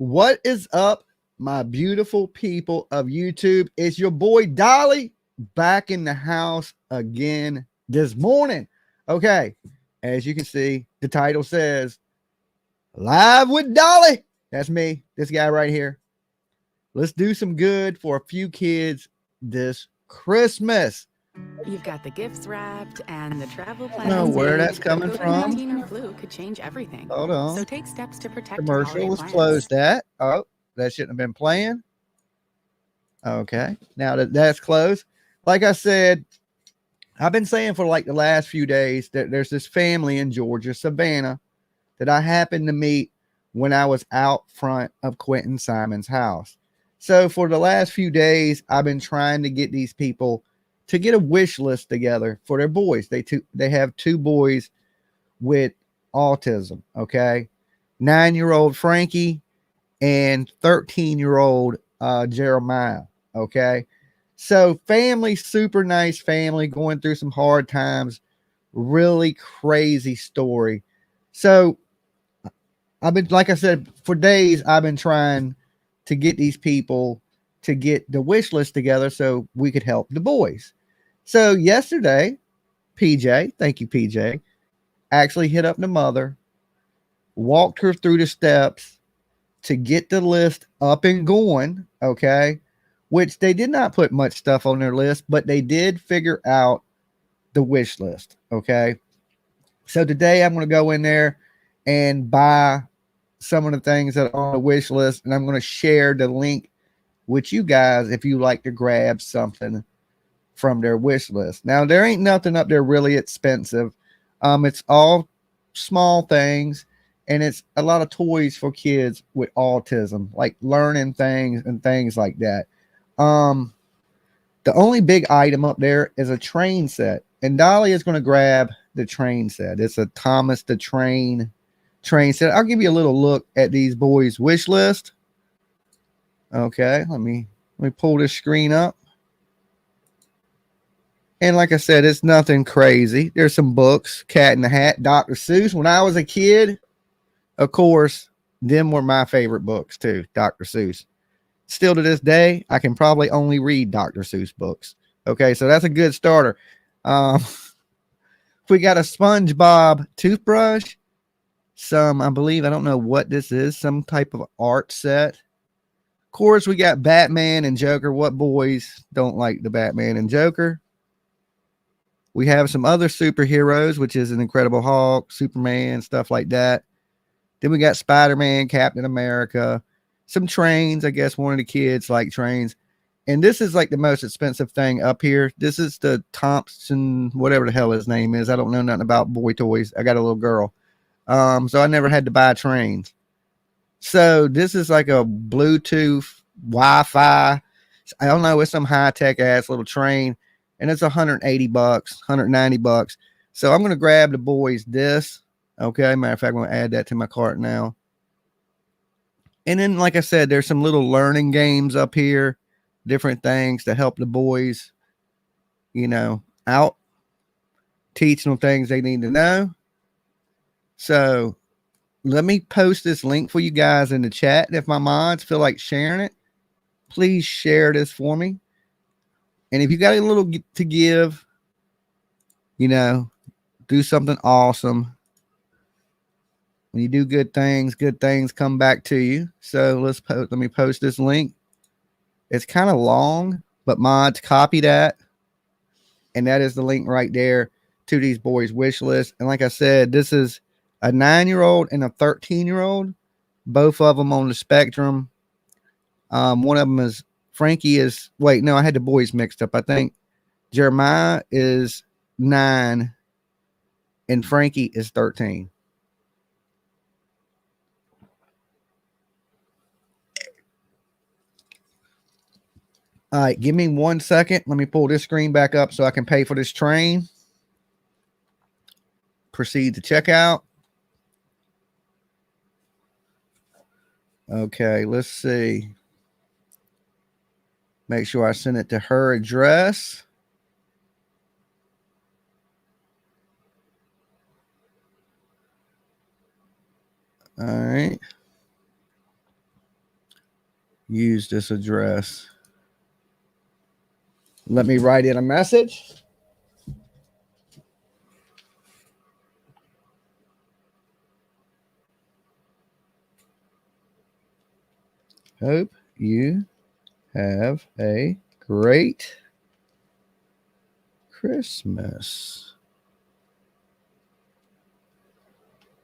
What is up, my beautiful people of YouTube? It's your boy Dolly back in the house again this morning. Okay, as you can see, the title says Live with Dolly. That's me, this guy right here. Let's do some good for a few kids this Christmas. You've got the gifts wrapped and the travel I don't know plans where made, that's but coming from. COVID-19 or flu could change everything. Hold on. So take steps to protect your Commercial holiday was plans. closed. That that shouldn't have been playing. Okay, now that that's closed. Like I said, I've been saying for like the last few days that there's this family in Georgia, Savannah, that I happened to meet when I was out front of Quentin Simon's house. So for the last few days, I've been trying to get these people to get a wish list together for their boys. They have two boys with autism. Okay, 9-year-old Frankie and 13-year-old Jeremiah. Okay. So family, super nice family, going through some hard times, really crazy story. So I've been, like I said, for days, I've been trying to get these people to get the wish list together so we could help the boys. So yesterday, PJ, thank you, PJ, actually hit up the mother, walked her through the steps to get the list up and going. Okay. Which they did not put much stuff on their list, but they did figure out the wish list. Okay. So today I'm going to go in there and buy some of the things that are on the wish list, and I'm going to share the link with you guys if you like to grab something from their wish list. Now, there ain't nothing up there really expensive. It's all small things, and it's a lot of toys for kids with autism, like learning things and things like that. The only big item up there is a train set, and Dolly is going to grab the train set. It's a Thomas the train set. I'll give you a little look at these boys' wish list. Okay, let me pull this screen up. And like I said, it's nothing crazy. There's some books, Cat in the Hat, Dr. Seuss. When I was a kid, of course, them were my favorite books too, Dr. Seuss. Still to this day, I can probably only read Dr. Seuss books. Okay, so that's a good starter. We got a SpongeBob toothbrush. I believe, I don't know what this is, some type of art set. Of course, we got Batman and Joker. What boys don't like the Batman and Joker? We have some other superheroes, which is an Incredible Hulk, Superman, stuff like that. Then we got Spider-Man, Captain America, some trains. I guess one of the kids like trains. And this is like the most expensive thing up here. This is the Thompson, whatever the hell his name is. I don't know nothing about boy toys. I got a little girl. So I never had to buy trains. So this is like a Bluetooth Wi-Fi. I don't know. It's some high-tech ass little train, and it's $180, $190. So I'm going to grab the boys this. Okay. Matter of fact, I'm going to add that to my cart now. And then, like I said, there's some little learning games up here, different things to help the boys, out, teach them things they need to know. So let me post this link for you guys in the chat. If my mods feel like sharing it, please share this for me. And if you got a little to give, do something awesome. When you do good things come back to you. So let me post this link. It's kind of long, but mods, copy that. And that is the link right there to these boys' wish list. And like I said, this is a 9-year-old and a 13-year-old, both of them on the spectrum. One of them is Frankie is, wait, no, I had the boys mixed up. I think Jeremiah is 9 and Frankie is 13. All right, give me 1 second. Let me pull this screen back up so I can pay for this train. Proceed to checkout. Okay, let's see. Make sure I send it to her address. All right. use this address. Let me write in a message. Hope you have a great Christmas,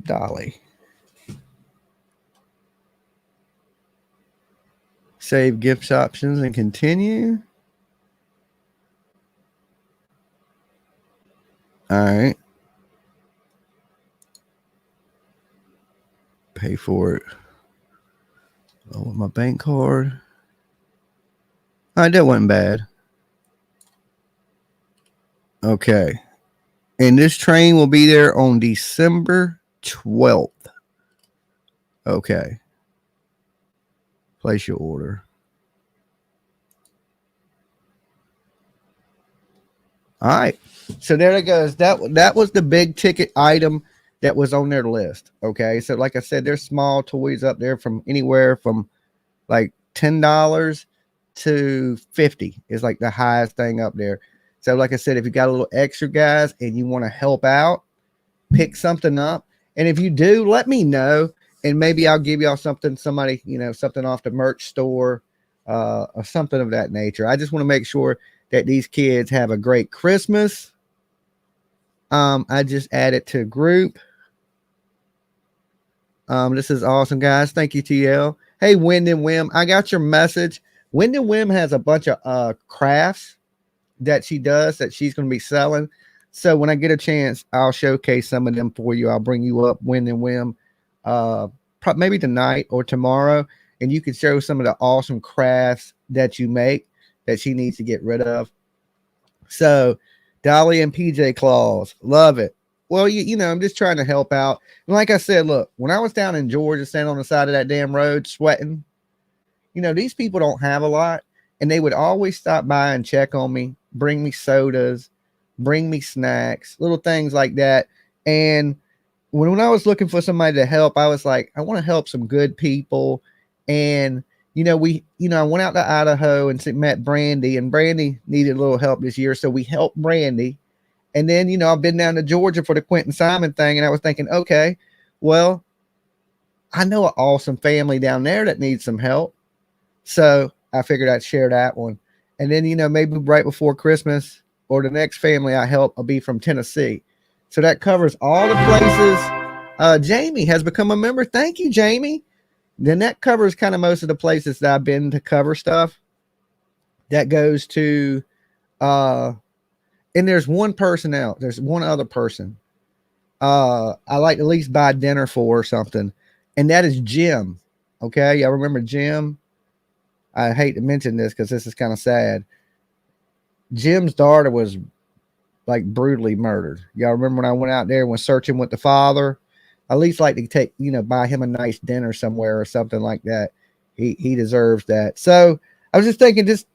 Dolly. Save gift options and continue. All right. Pay for it. Oh, with my bank card. All right, that wasn't bad. Okay. And this train will be there on December 12th. Okay. Place your order. All right. So there it goes. That was the big ticket item that was on their list. Okay. So like I said, there's small toys up there from anywhere from like $10 to $50 is like the highest thing up there. So like I said, if you got a little extra, guys, and you want to help out, pick something up. And if you do, let me know. And maybe I'll give y'all something, somebody, something off the merch store or something of that nature. I just want to make sure that these kids have a great Christmas. I just added to group. This is awesome, guys. Thank you, TL. Hey, Wind and Whim, I got your message. Wind and Whim has a bunch of crafts that she does that she's going to be selling. So when I get a chance, I'll showcase some of them for you. I'll bring you up Wind and Whim maybe tonight or tomorrow, and you can show some of the awesome crafts that you make that she needs to get rid of. So Dolly and PJ Claus, love it. Well, I'm just trying to help out. And like I said, look, when I was down in Georgia, standing on the side of that damn road, sweating, these people don't have a lot, and they would always stop by and check on me, bring me sodas, bring me snacks, little things like that. And when I was looking for somebody to help, I was like, I want to help some good people. And I went out to Idaho and met Brandy, and Brandy needed a little help this year. So we helped Brandy. And then, I've been down to Georgia for the Quentin Simon thing. And I was thinking, okay, well, I know an awesome family down there that needs some help. So I figured I'd share that one. And then, maybe right before Christmas or the next family I help will be from Tennessee. So that covers all the places. Jamie has become a member. Thank you, Jamie. Then that covers kind of most of the places that I've been to cover stuff. That goes to, and there's one person else. There's one other person. I like at least buy dinner for or something. And that is Jim. Okay. Y'all remember Jim? I hate to mention this because this is kind of sad. Jim's daughter was like brutally murdered. Y'all remember when I went out there and was searching with the father? I at least like to take, buy him a nice dinner somewhere or something like that. He deserves that. So I was just thinking, just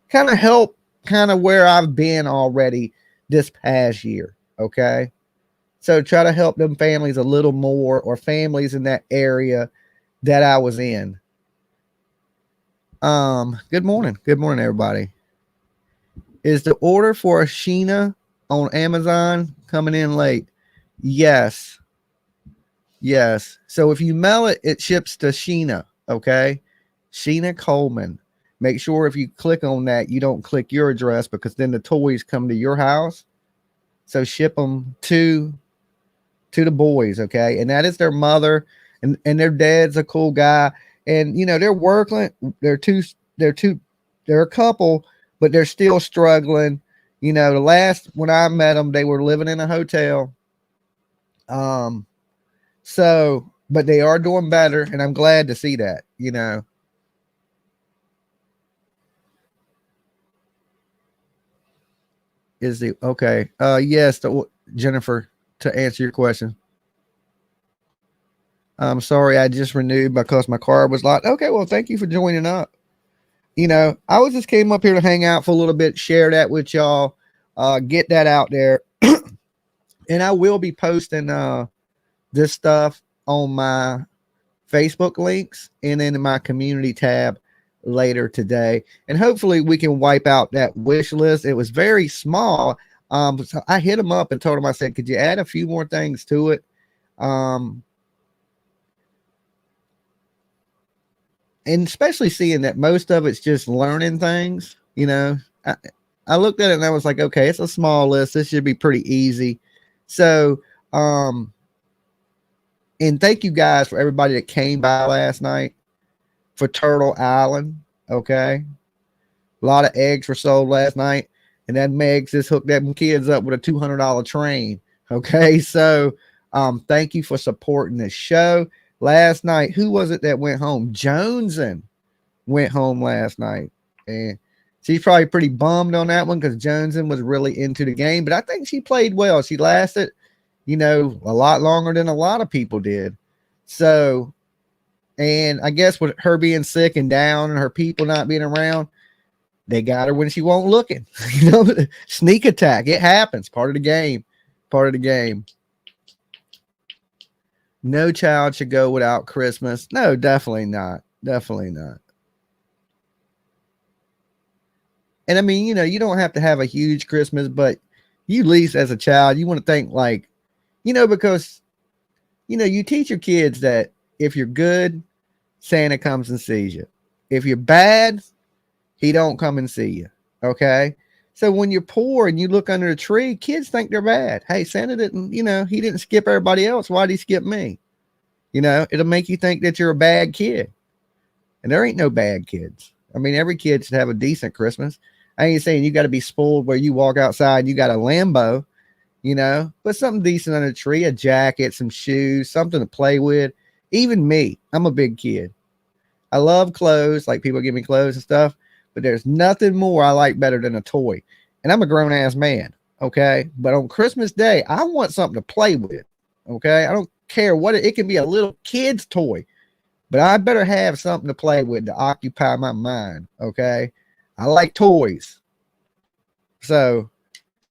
kind of help kind of where I've been already this past year. Okay. So try to help them families a little more, or families in that area that I was in. Good morning. Good morning, everybody. Is the order for a Sheena on Amazon coming in late? Yes. Yes. So if you mail it, it ships to Sheena. Okay. Sheena Coleman. Make sure if you click on that, you don't click your address, because then the toys come to your house. So ship them to the boys. Okay. And that is their mother, and their dad's a cool guy. And, they're working. They're a couple, but they're still struggling. The last, when I met them, they were living in a hotel. So, but they are doing better, and I'm glad to see that, Is the okay? Yes, Jennifer, to answer your question. I'm sorry, I just renewed because my car was locked. Okay, well, thank you for joining up. I was just came up here to hang out for a little bit, share that with y'all, get that out there. And I will be posting this stuff on my Facebook links and then in my community tab later today. And hopefully we can wipe out that wish list. It was very small. So I hit him up and told him, I said, could you add a few more things to it? And especially seeing that most of it's just learning things, you know, I looked at it and I was like, okay, it's a small list. This should be pretty easy. So, and thank you guys for everybody that came by last night for Turtle Island. Okay. A lot of eggs were sold last night, and that Megs just hooked them kids up with a $200 train. Okay. So, thank you for supporting the show. Last night, who was it that went home? Joneson went home last night, and she's probably pretty bummed on that one because Joneson was really into the game, but I think she played well. She lasted, you know, a lot longer than a lot of people did. So, and I guess with her being sick and down and her people not being around, they got her when she wasn't looking. You know, sneak attack. It happens. Part of the game. Part of the game. No child should go without Christmas. No, definitely not. Definitely not. And I mean, you know, you don't have to have a huge Christmas, but you at least as a child, you want to think like, you know, because, you know, you teach your kids that if you're good, Santa comes and sees you. If you're bad, he don't come and see you. Okay. So when you're poor and you look under the tree, kids think they're bad. Hey, Santa didn't, you know, he didn't skip everybody else. Why'd he skip me? You know, it'll make you think that you're a bad kid. And there ain't no bad kids. I mean, every kid should have a decent Christmas. I ain't saying you got to be spoiled where you walk outside and you got a Lambo, you know, but something decent under the tree, a jacket, some shoes, something to play with. Even me, I'm a big kid. I love clothes, like people give me clothes and stuff, but there's nothing more I like better than a toy. And I'm a grown ass man. Okay. But on Christmas Day, I want something to play with. Okay. I don't care what it can be, a little kid's toy, but I better have something to play with to occupy my mind. Okay. I like toys. So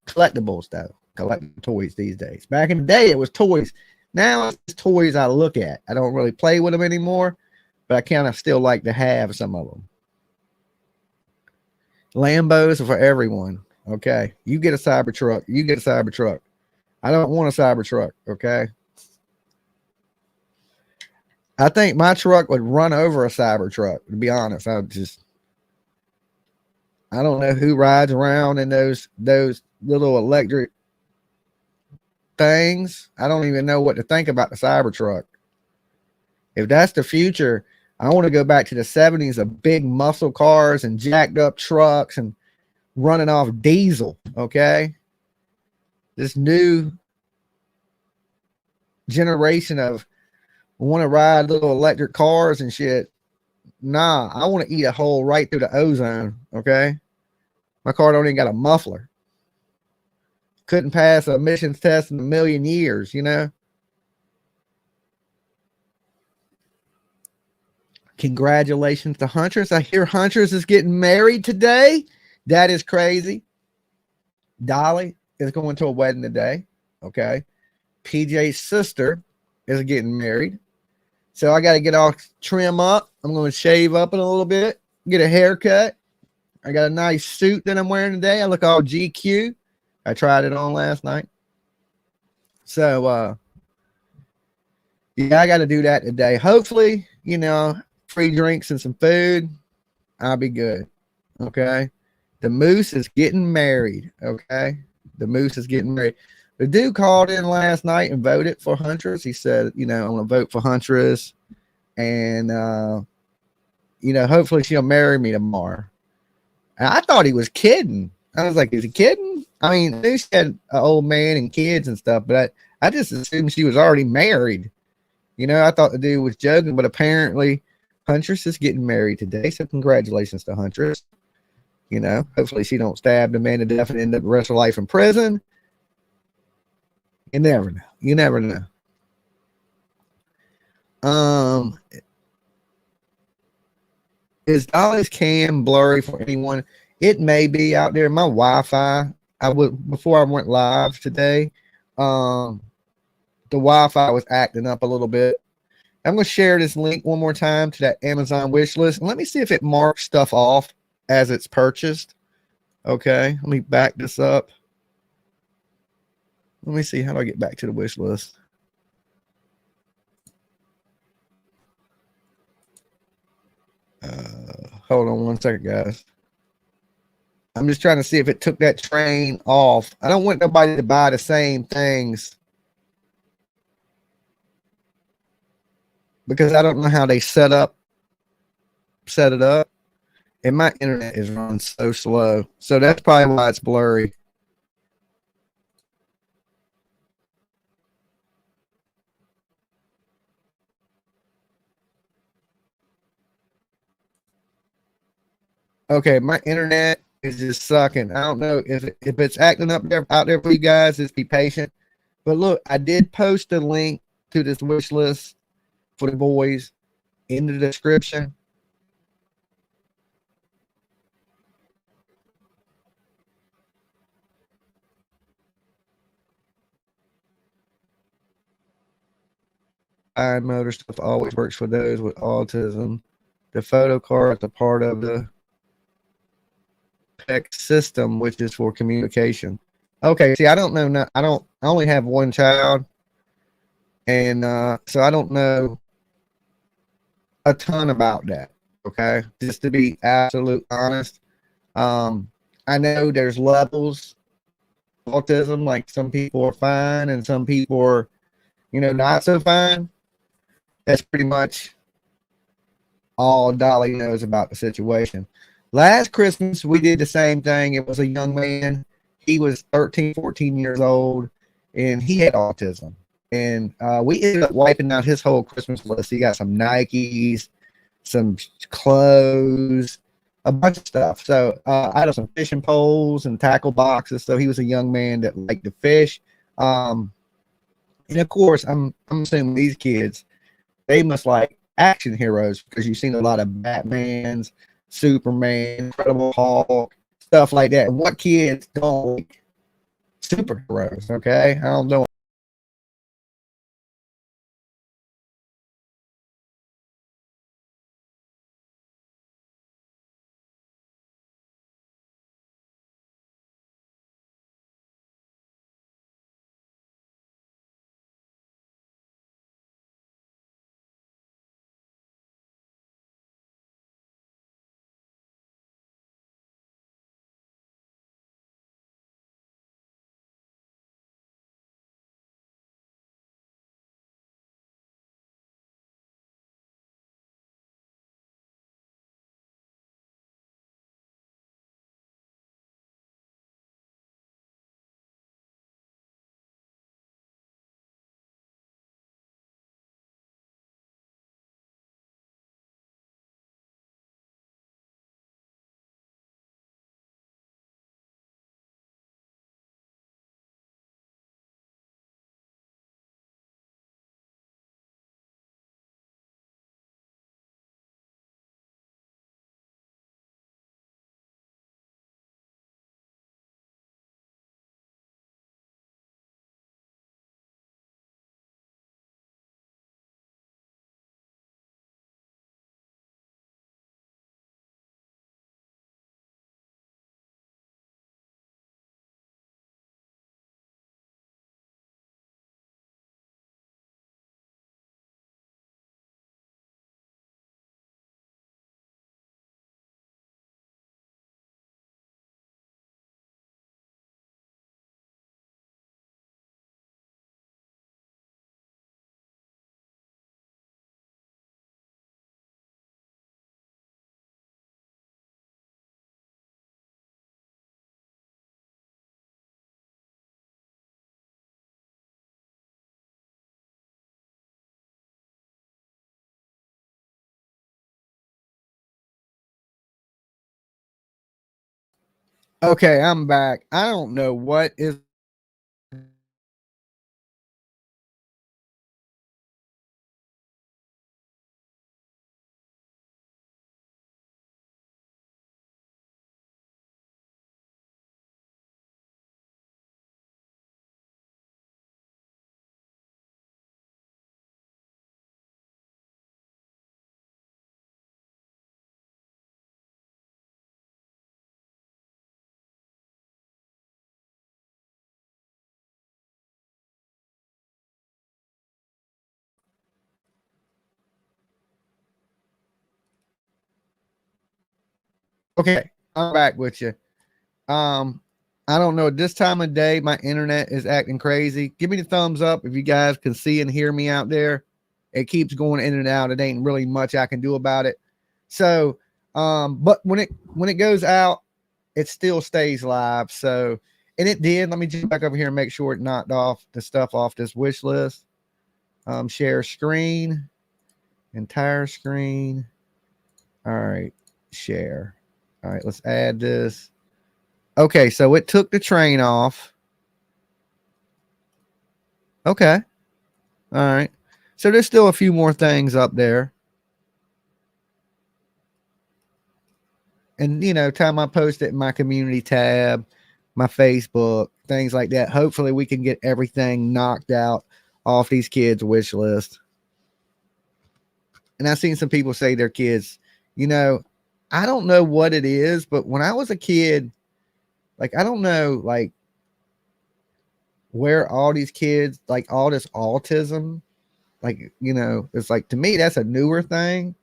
collectibles though, collecting toys these days. Back in the day, it was toys. Now it's toys I look at. I don't really play with them anymore, but I kind of still like to have some of them. Lambos are for everyone. Okay. You get a Cybertruck. You get a Cybertruck. I don't want a Cybertruck. Okay. I think my truck would run over a Cybertruck, to be honest. I don't know who rides around in those little electric things. I don't even know what to think about the Cybertruck. If that's the future, I want to go back to the 70s of big muscle cars and jacked up trucks and running off diesel. Okay. This new generation of want to ride little electric cars and shit. Nah, I want to eat a hole right through the ozone. Okay. My car don't even got a muffler. Couldn't pass an emissions test in a million years, you know. Congratulations to Huntress. I hear Huntress is getting married today. That is crazy. Dolly is going to a wedding today. Okay. PJ's sister is getting married. So I got to get all trim up. I'm going to shave up in a little bit, get a haircut. I got a nice suit that I'm wearing today. I look all GQ. I tried it on last night. So, yeah, I got to do that today. Hopefully, you know, free drinks and some food. I'll be good. Okay. The Moose is getting married. Okay. The Moose is getting married. The dude called in last night and voted for Huntress. He said, you know, I'm going to vote for Huntress. And, you know, hopefully she'll marry me tomorrow. And I thought he was kidding. I was like, is he kidding? I mean, I knew she had an old man and kids and stuff, but I just assumed she was already married. You know, I thought the dude was joking, but apparently Huntress is getting married today. So congratulations to Huntress. You know, hopefully she don't stab the man to death and end up the rest of her life in prison. You never know. You never know. Is Dolly's cam blurry for anyone? It may be out there. My Wi-Fi, before I went live today, the Wi-Fi was acting up a little bit. I'm going to share this link one more time to that Amazon wish list. And let me see if it marks stuff off as it's purchased. Okay. Let me back this up. Let me see. How do I get back to the wish list? Hold on one second, guys. I'm just trying to see if it took that train off. I don't want nobody to buy the same things because I don't know how they set it up. And my internet is running so slow. So that's probably why it's blurry. Okay, my internet is just sucking. I don't know if it's acting up there out there for you guys. Just be patient. But look, I did post a link to this wish list for the boys in the description. Fine motor stuff always works for those with autism. The photo card is a part of the PEC system, which is for communication. Okay, see, I don't know. I only have one child, and so I don't know a ton about that. Okay, just to be absolute honest. I know there's levels of autism. Like some people are fine, and some people are, not so fine. That's pretty much all Dolly knows about the situation. Last Christmas, we did the same thing. It was a young man. He was 13, 14 years old, and he had autism. And we ended up wiping out his whole Christmas list. He got some Nikes, some clothes, a bunch of stuff. So I had some fishing poles and tackle boxes. So he was a young man that liked to fish. And of course, I'm assuming these kids, they must like action heroes because you've seen a lot of Batmans, Superman, Incredible Hulk, stuff like that. What kids don't like superheroes? Okay, I don't know. Okay, I'm back. I don't know what is Okay, I'm back with you. I don't know. This time of day, my internet is acting crazy. Give me the thumbs up if you guys can see and hear me out there. It keeps going in and out. It ain't really much I can do about it. So, but when it goes out, it still stays live. So, and it did. Let me jump back over here and make sure it knocked off the stuff off this wish list. Share screen, entire screen. All right, share. All right, let's add this. Okay, so it took the train off. Okay. All right. So there's still a few more things up there. And, time I post it in my community tab, my Facebook, things like that. Hopefully we can get everything knocked out off these kids' wish list. And I've seen some people say their kids, I don't know what it is, but when I was a kid, like, I don't know, like, where all these kids, like, all this autism, like, it's like, to me, that's a newer thing.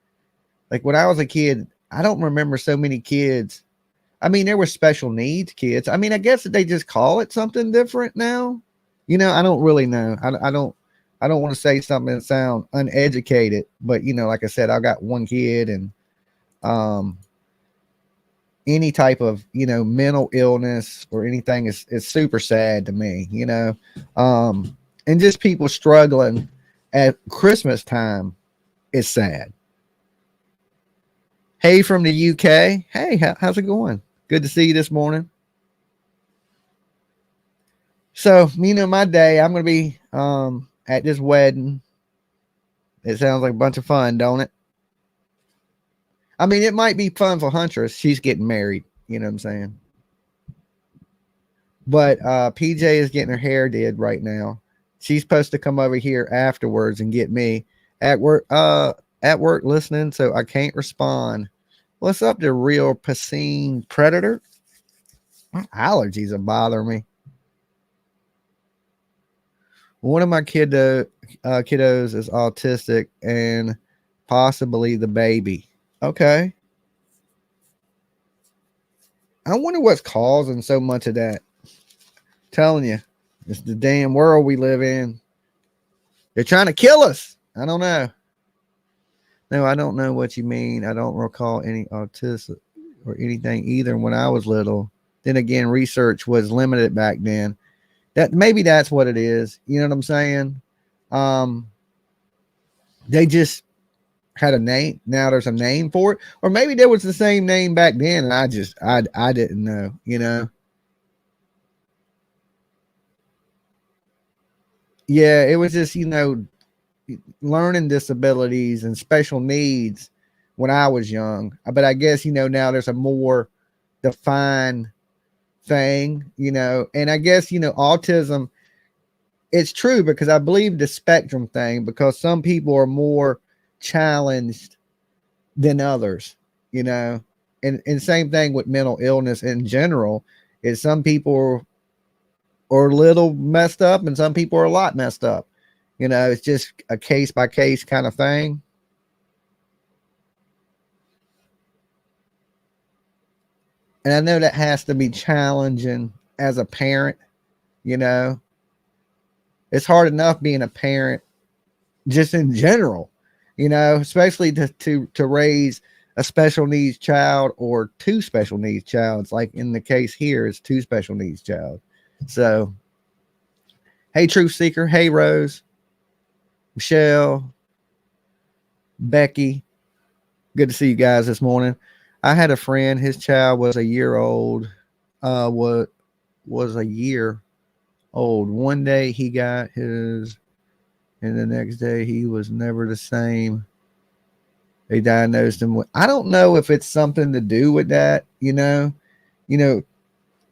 Like, when I was a kid, I don't remember so many kids. I mean, there were special needs kids. I mean, I guess they just call it something different now. I don't really know. I don't want to say something that sounds uneducated, but like I said, I got one kid, and any type of mental illness or anything is super sad to me. And just people struggling at Christmas time is sad. Hey, from the UK. Hey, how's it going? Good to see you this morning. So, my day, I'm going to be at this wedding. It sounds like a bunch of fun, don't it? I mean, it might be fun for Huntress. She's getting married. You know what I'm saying? But PJ is getting her hair did right now. She's supposed to come over here afterwards and get me at work listening, so I can't respond. What's up, the real Piscine Predator? My allergies are bothering me. One of my kiddos is autistic, and possibly the baby. Okay. I wonder what's causing so much of that. Telling you, it's the damn world we live in. They're trying to kill us. I don't know. No, I don't know what you mean. I don't recall any autism or anything either when I was little. Then again, research was limited back then. Maybe that's what it is. You know what I'm saying? They just had a name. Now there's a name for it, or maybe there was the same name back then, and I didn't know. Yeah, it was just learning disabilities and special needs when I was young. But I guess now there's a more defined thing, and I guess autism. It's true, because I believe the spectrum thing, because some people are more challenged than others, and same thing with mental illness in general. Is some people are a little messed up and some people are a lot messed up. It's just a case by case kind of thing. And I know that has to be challenging as a parent. It's hard enough being a parent just in general, especially to raise a special needs child or two special needs childs. Like in the case here, it's two special needs child. So, hey, Truth Seeker. Hey, Rose, Michelle, Becky. Good to see you guys this morning. I had a friend, his child was a year old. Was a year old. One day he got his, and the next day he was never the same. They diagnosed him with, I don't know if it's something to do with that,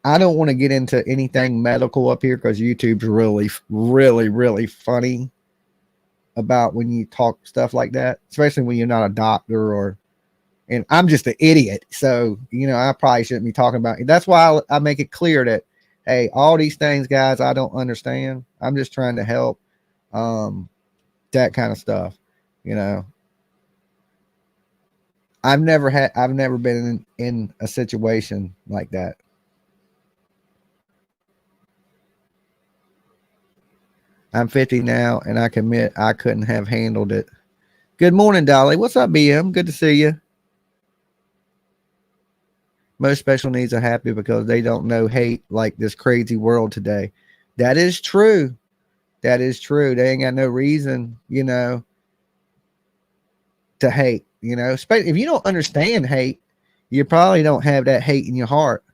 I don't want to get into anything medical up here, because YouTube's really, really, really funny about when you talk stuff like that, especially when you're not a doctor, and I'm just an idiot. So, I probably shouldn't be talking about it. That's why I make it clear that, hey, all these things, guys, I don't understand. I'm just trying to help, that kind of stuff. I've never been in a situation like that. I'm 50 now, and I commit I couldn't have handled it. Good morning, Dolly. What's up, BM? Good to see you. Most special needs are happy because they don't know hate like this crazy world today. That is true. That is true. They ain't got no reason, to hate. If you don't understand hate, you probably don't have that hate in your heart.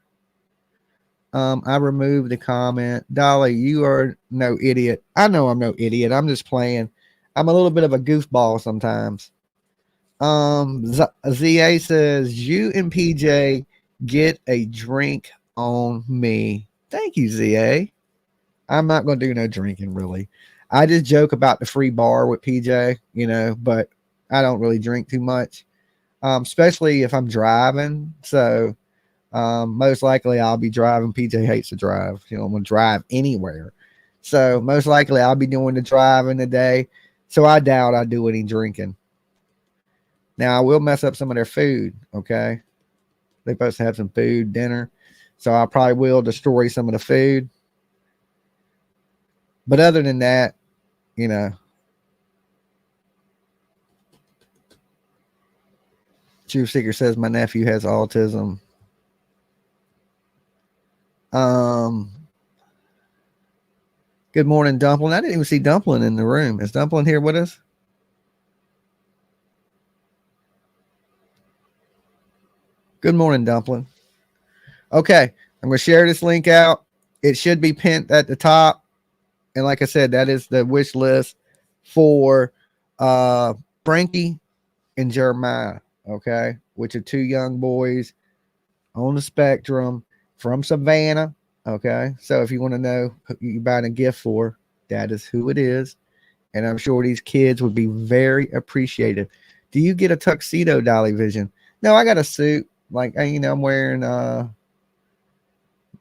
I removed the comment. Dolly, you are no idiot. I know I'm no idiot. I'm just playing. I'm a little bit of a goofball sometimes. ZA says, you and PJ get a drink on me. Thank you, ZA. I'm not going to do no drinking, really. I just joke about the free bar with PJ, but I don't really drink too much, especially if I'm driving. So most likely I'll be driving. PJ hates to drive. I'm going to drive anywhere. So most likely I'll be doing the driving today. So I doubt I do any drinking. Now I will mess up some of their food. Okay. They're supposed to have some food, dinner. So I probably will destroy some of the food. But other than that, Truth Seeker says my nephew has autism. Good morning, Dumpling. I didn't even see Dumpling in the room. Is Dumpling here with us? Good morning, Dumpling. Okay, I'm going to share this link out. It should be pinned at the top. And like I said, that is the wish list for Frankie and Jeremiah, okay, which are two young boys on the spectrum from Savannah, okay. So if you want to know who you're buying a gift for, that is who it is. And I'm sure these kids would be very appreciative. Do you get a tuxedo, Dolly Vision? No, I got a suit. Like, I'm wearing,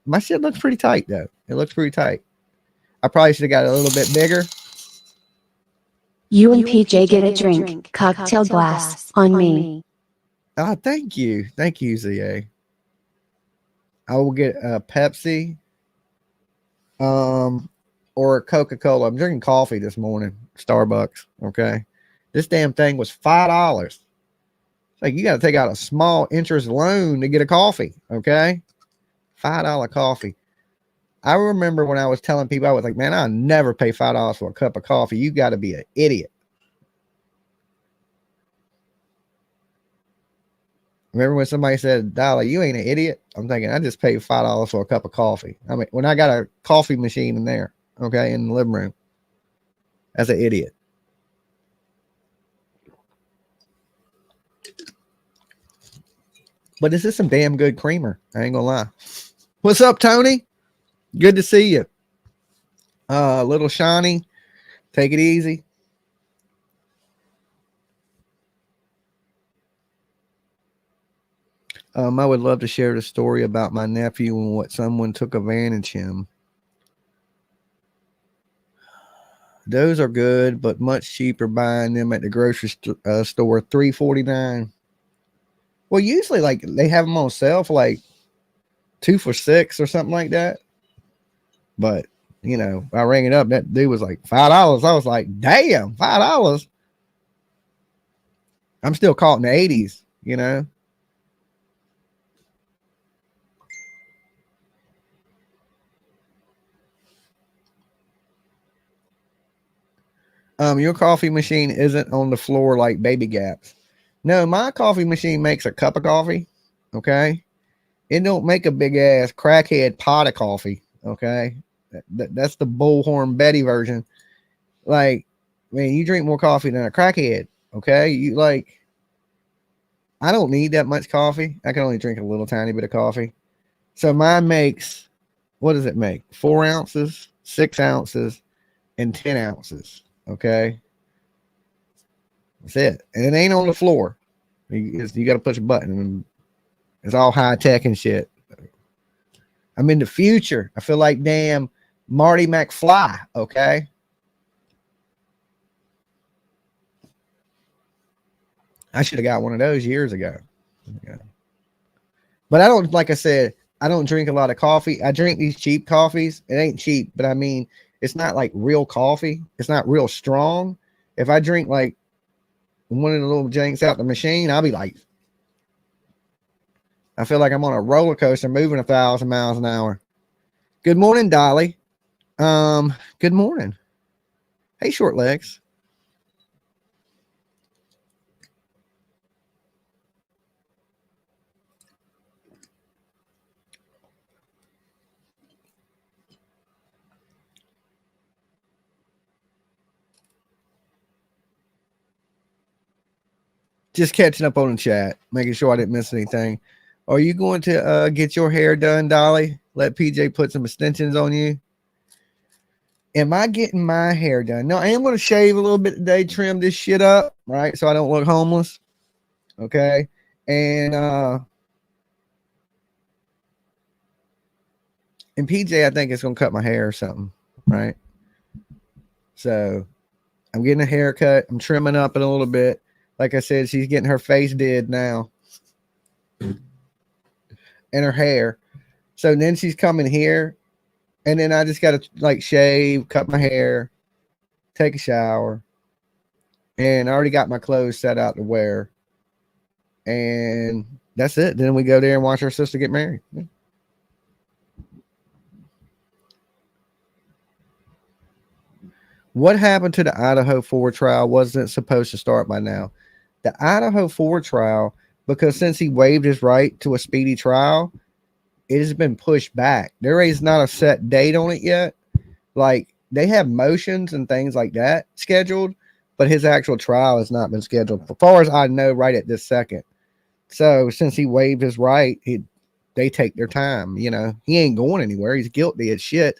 my shit looks pretty tight, though. It looks pretty tight. I probably should have got it a little bit bigger. You and PJ get a drink, cocktail glass, on me. Oh, thank you. Thank you, ZA. I will get a Pepsi, or a Coca-Cola. I'm drinking coffee this morning, Starbucks, okay? This damn thing was $5. Like, you got to take out a small interest loan to get a coffee, okay? $5 coffee. I remember when I was telling people, I was like, man, I'll never pay $5 for a cup of coffee. You got to be an idiot. Remember when somebody said, Dolly, you ain't an idiot? I'm thinking, I just paid $5 for a cup of coffee. I mean, when I got a coffee machine in there, okay, in the living room, as an idiot. But this is some damn good creamer. I ain't gonna lie. What's up, Tony? Good to see you. Little Shawnee, take it easy. I would love to share the story about my nephew and what someone took advantage of him. Those are good, but much cheaper buying them at the grocery store, $3.49. Well, usually, like, they have them on sale for like 2 for $6 or something like that. But I rang it up. That dude was like $5. I was like, damn, $5. I'm still caught in the 80s, Your coffee machine isn't on the floor like Baby Gaps. No, my coffee machine makes a cup of coffee. Okay. It don't make a big ass crackhead pot of coffee. Okay. That's the Bullhorn Betty version. Like, man, you drink more coffee than a crackhead. Okay. I don't need that much coffee. I can only drink a little tiny bit of coffee. So mine makes, what does it make? 4 ounces, 6 ounces, and 10 ounces. Okay. That's it. And it ain't on the floor. You got to push a button, and it's all high tech and shit. I'm in the future. I feel like damn Marty McFly. Okay. I should have got one of those years ago. Yeah. But I don't, like I said, I don't drink a lot of coffee. I drink these cheap coffees. It ain't cheap, but I mean, it's not like real coffee. It's not real strong. If I drink like one of the little janks out the machine, I'll be like, I feel like I'm on a roller coaster moving 1,000 miles an hour. Good morning, Dolly. Good morning. Hey, short legs. Just catching up on the chat, making sure I didn't miss anything. Are you going to get your hair done, Dolly? Let PJ put some extensions on you. Am I getting my hair done? No, I am going to shave a little bit today, trim this shit up, right? So I don't look homeless. Okay. And PJ, I think it's going to cut my hair or something, right? So I'm getting a haircut. I'm trimming up it a little bit. Like I said, she's getting her face did now. And her hair. So then she's coming here. And then I just got to like shave, cut my hair, take a shower. And I already got my clothes set out to wear. And that's it. Then we go there and watch our sister get married. Yeah. What happened to the Idaho 4 trial? Wasn't supposed to start by now. The Idaho 4 trial, because since he waived his right to a speedy trial, it has been pushed back. There is not a set date on it yet. Like, they have motions and things like that scheduled, but his actual trial has not been scheduled, as far as I know, right at this second. So since he waived his right, they take their time. You know, he ain't going anywhere. He's guilty as shit.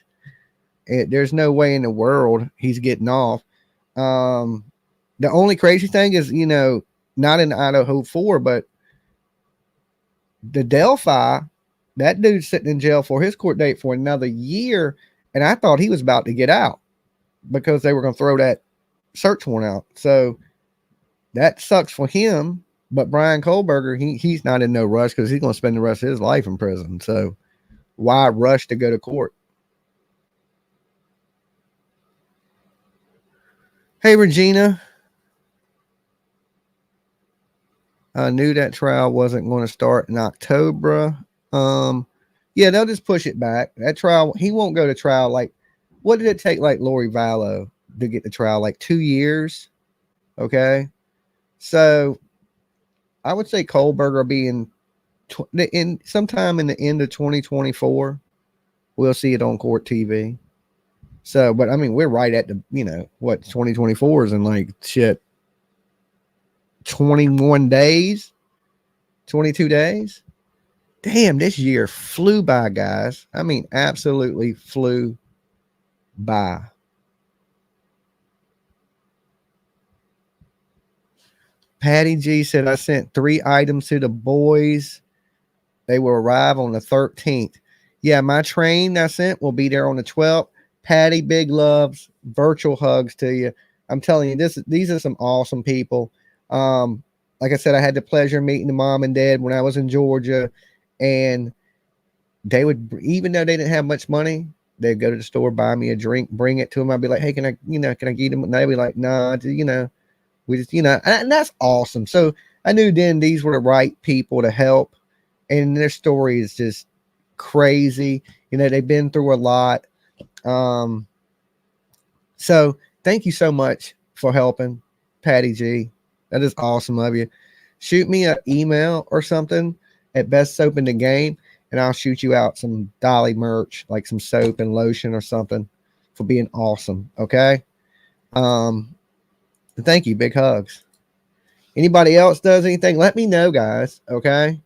There's no way in the world he's getting off. The only crazy thing is, you know, not in Idaho 4, but the Delphi, that dude's sitting in jail for his court date for another year. And I thought he was about to get out because they were going to throw that search warrant out. So that sucks for him. But Brian Kohlberger, he's not in no rush because he's going to spend the rest of his life in prison. So why rush to go to court? Hey, Regina. I knew that trial wasn't going to start in October. Yeah, they'll just push it back. That trial, he won't go to trial. Like, what did it take, like Lori Vallow to get the trial? Like 2 years. Okay. So I would say Kohlberger will be in sometime in the end of 2024. We'll see it on court TV. So, but I mean, we're right at the, you know, what 2024 is in like shit 21 days, 22 days. Damn, this year flew by, guys. I mean, absolutely flew by. Patty G said, I sent 3 items to the boys. They will arrive on the 13th. Yeah, my train I sent will be there on the 12th. Patty, big loves, virtual hugs to you. I'm telling you, these are some awesome people. Like I said, I had the pleasure of meeting the mom and dad when I was in Georgia, and they would, even though they didn't have much money, they'd go to the store, buy me a drink, bring it to them. I'd be like, hey, can I get them? And they'd be like, nah, you know, we just, you know, and that's awesome. So I knew then these were the right people to help, and their story is just crazy. You know, they've been through a lot. So thank you so much for helping, Patty G. That is awesome of you. Shoot me an email or something at Best Soap in the Game, and I'll shoot you out some Dolly merch, like some soap and lotion or something, for being awesome. Okay. Thank you. Big hugs. Anybody else does anything, let me know, guys. Okay.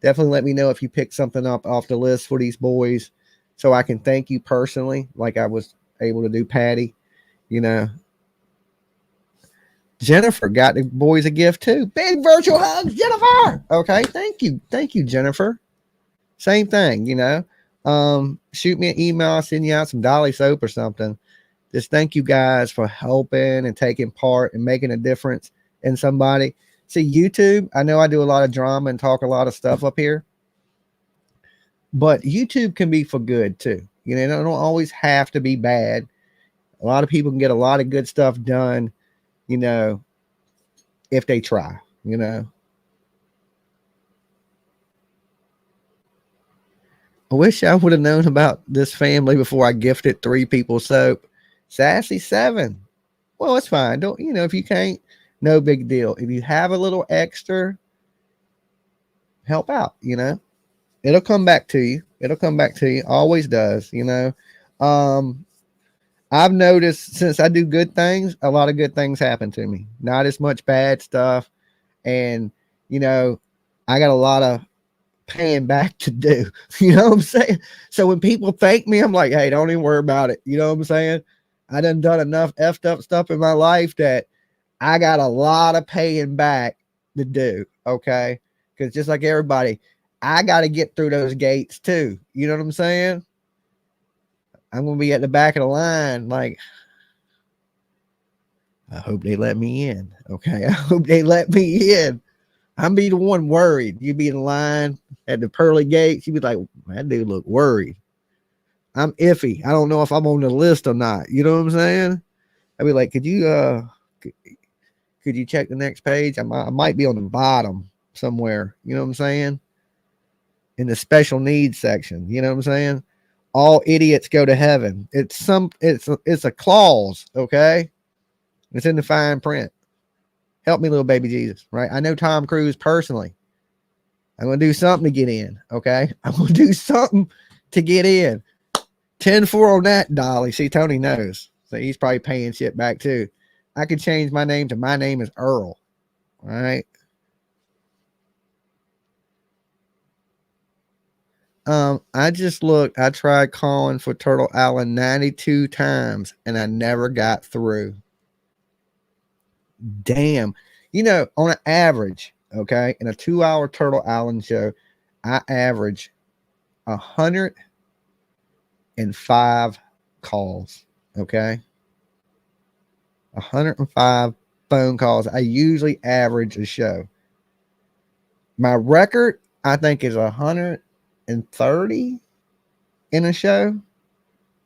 Definitely let me know if you pick something up off the list for these boys, so I can thank you personally, like I was able to do Patty. You know, Jennifer got the boys a gift too. Big virtual hugs, Jennifer. Okay, thank you, Jennifer. Same thing, you know. Shoot me an email. I'll send you out some Dolly soap or something. Just thank you guys for helping and taking part and making a difference in somebody. See, YouTube, I know I do a lot of drama and talk a lot of stuff up here, but YouTube can be for good too. You know, it don't always have to be bad. A lot of people can get a lot of good stuff done, you know, if they try, you know. I wish I would have known about this family before I gifted 3 people soap. Sassy 7. Well, it's fine. Don't, you know, if you can't, no big deal. If you have a little extra, help out, you know. It'll come back to you. It'll come back to you. Always does, you know. I've noticed since I do good things, a lot of good things happen to me. Not as much bad stuff. And, you know, I got a lot of paying back to do. You know what I'm saying? So when people thank me, I'm like, hey, don't even worry about it. You know what I'm saying? I done enough effed up stuff in my life that I got a lot of paying back to do. Okay. Because just like everybody, I got to get through those gates too. You know what I'm saying? I'm going to be at the back of the line. Like, I hope they let me in. Okay. I hope they let me in. I'm be the one worried. You be in line at the pearly gates. You be like, that dude look worried. I'm iffy. I don't know if I'm on the list or not. You know what I'm saying? I'd be like, could you check the next page? I might be on the bottom somewhere. You know what I'm saying? In the special needs section. You know what I'm saying? All idiots go to heaven. It's a clause. Okay. It's in the fine print. Help me, little baby Jesus, right? I know Tom Cruise personally. I'm going to do something to get in, okay? I'm going to do something to get in. 10-4 on that, Dolly. See, Tony knows. So he's probably paying shit back too. I could change my name to my name is Earl, all right? I just looked. I tried calling for Turtle Island 92 times, and I never got through. Damn. You know, on an average, okay, in a 2-hour Turtle Island show, I average 105 calls, okay? 105 phone calls. I usually average a show. My record, I think, is 130 in a show.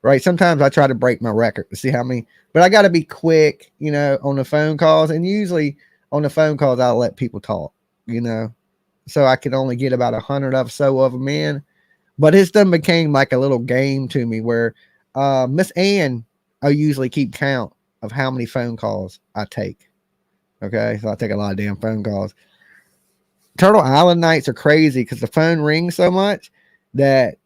Right. Sometimes I try to break my record to see how many, but I got to be quick, you know, on the phone calls. And usually on the phone calls, I'll let people talk, you know, so I could only get about 100 of them in. But it's done became like a little game to me where Miss Ann, I usually keep count of how many phone calls I take. Okay. So I take a lot of damn phone calls. Turtle Island nights are crazy because the phone rings so much that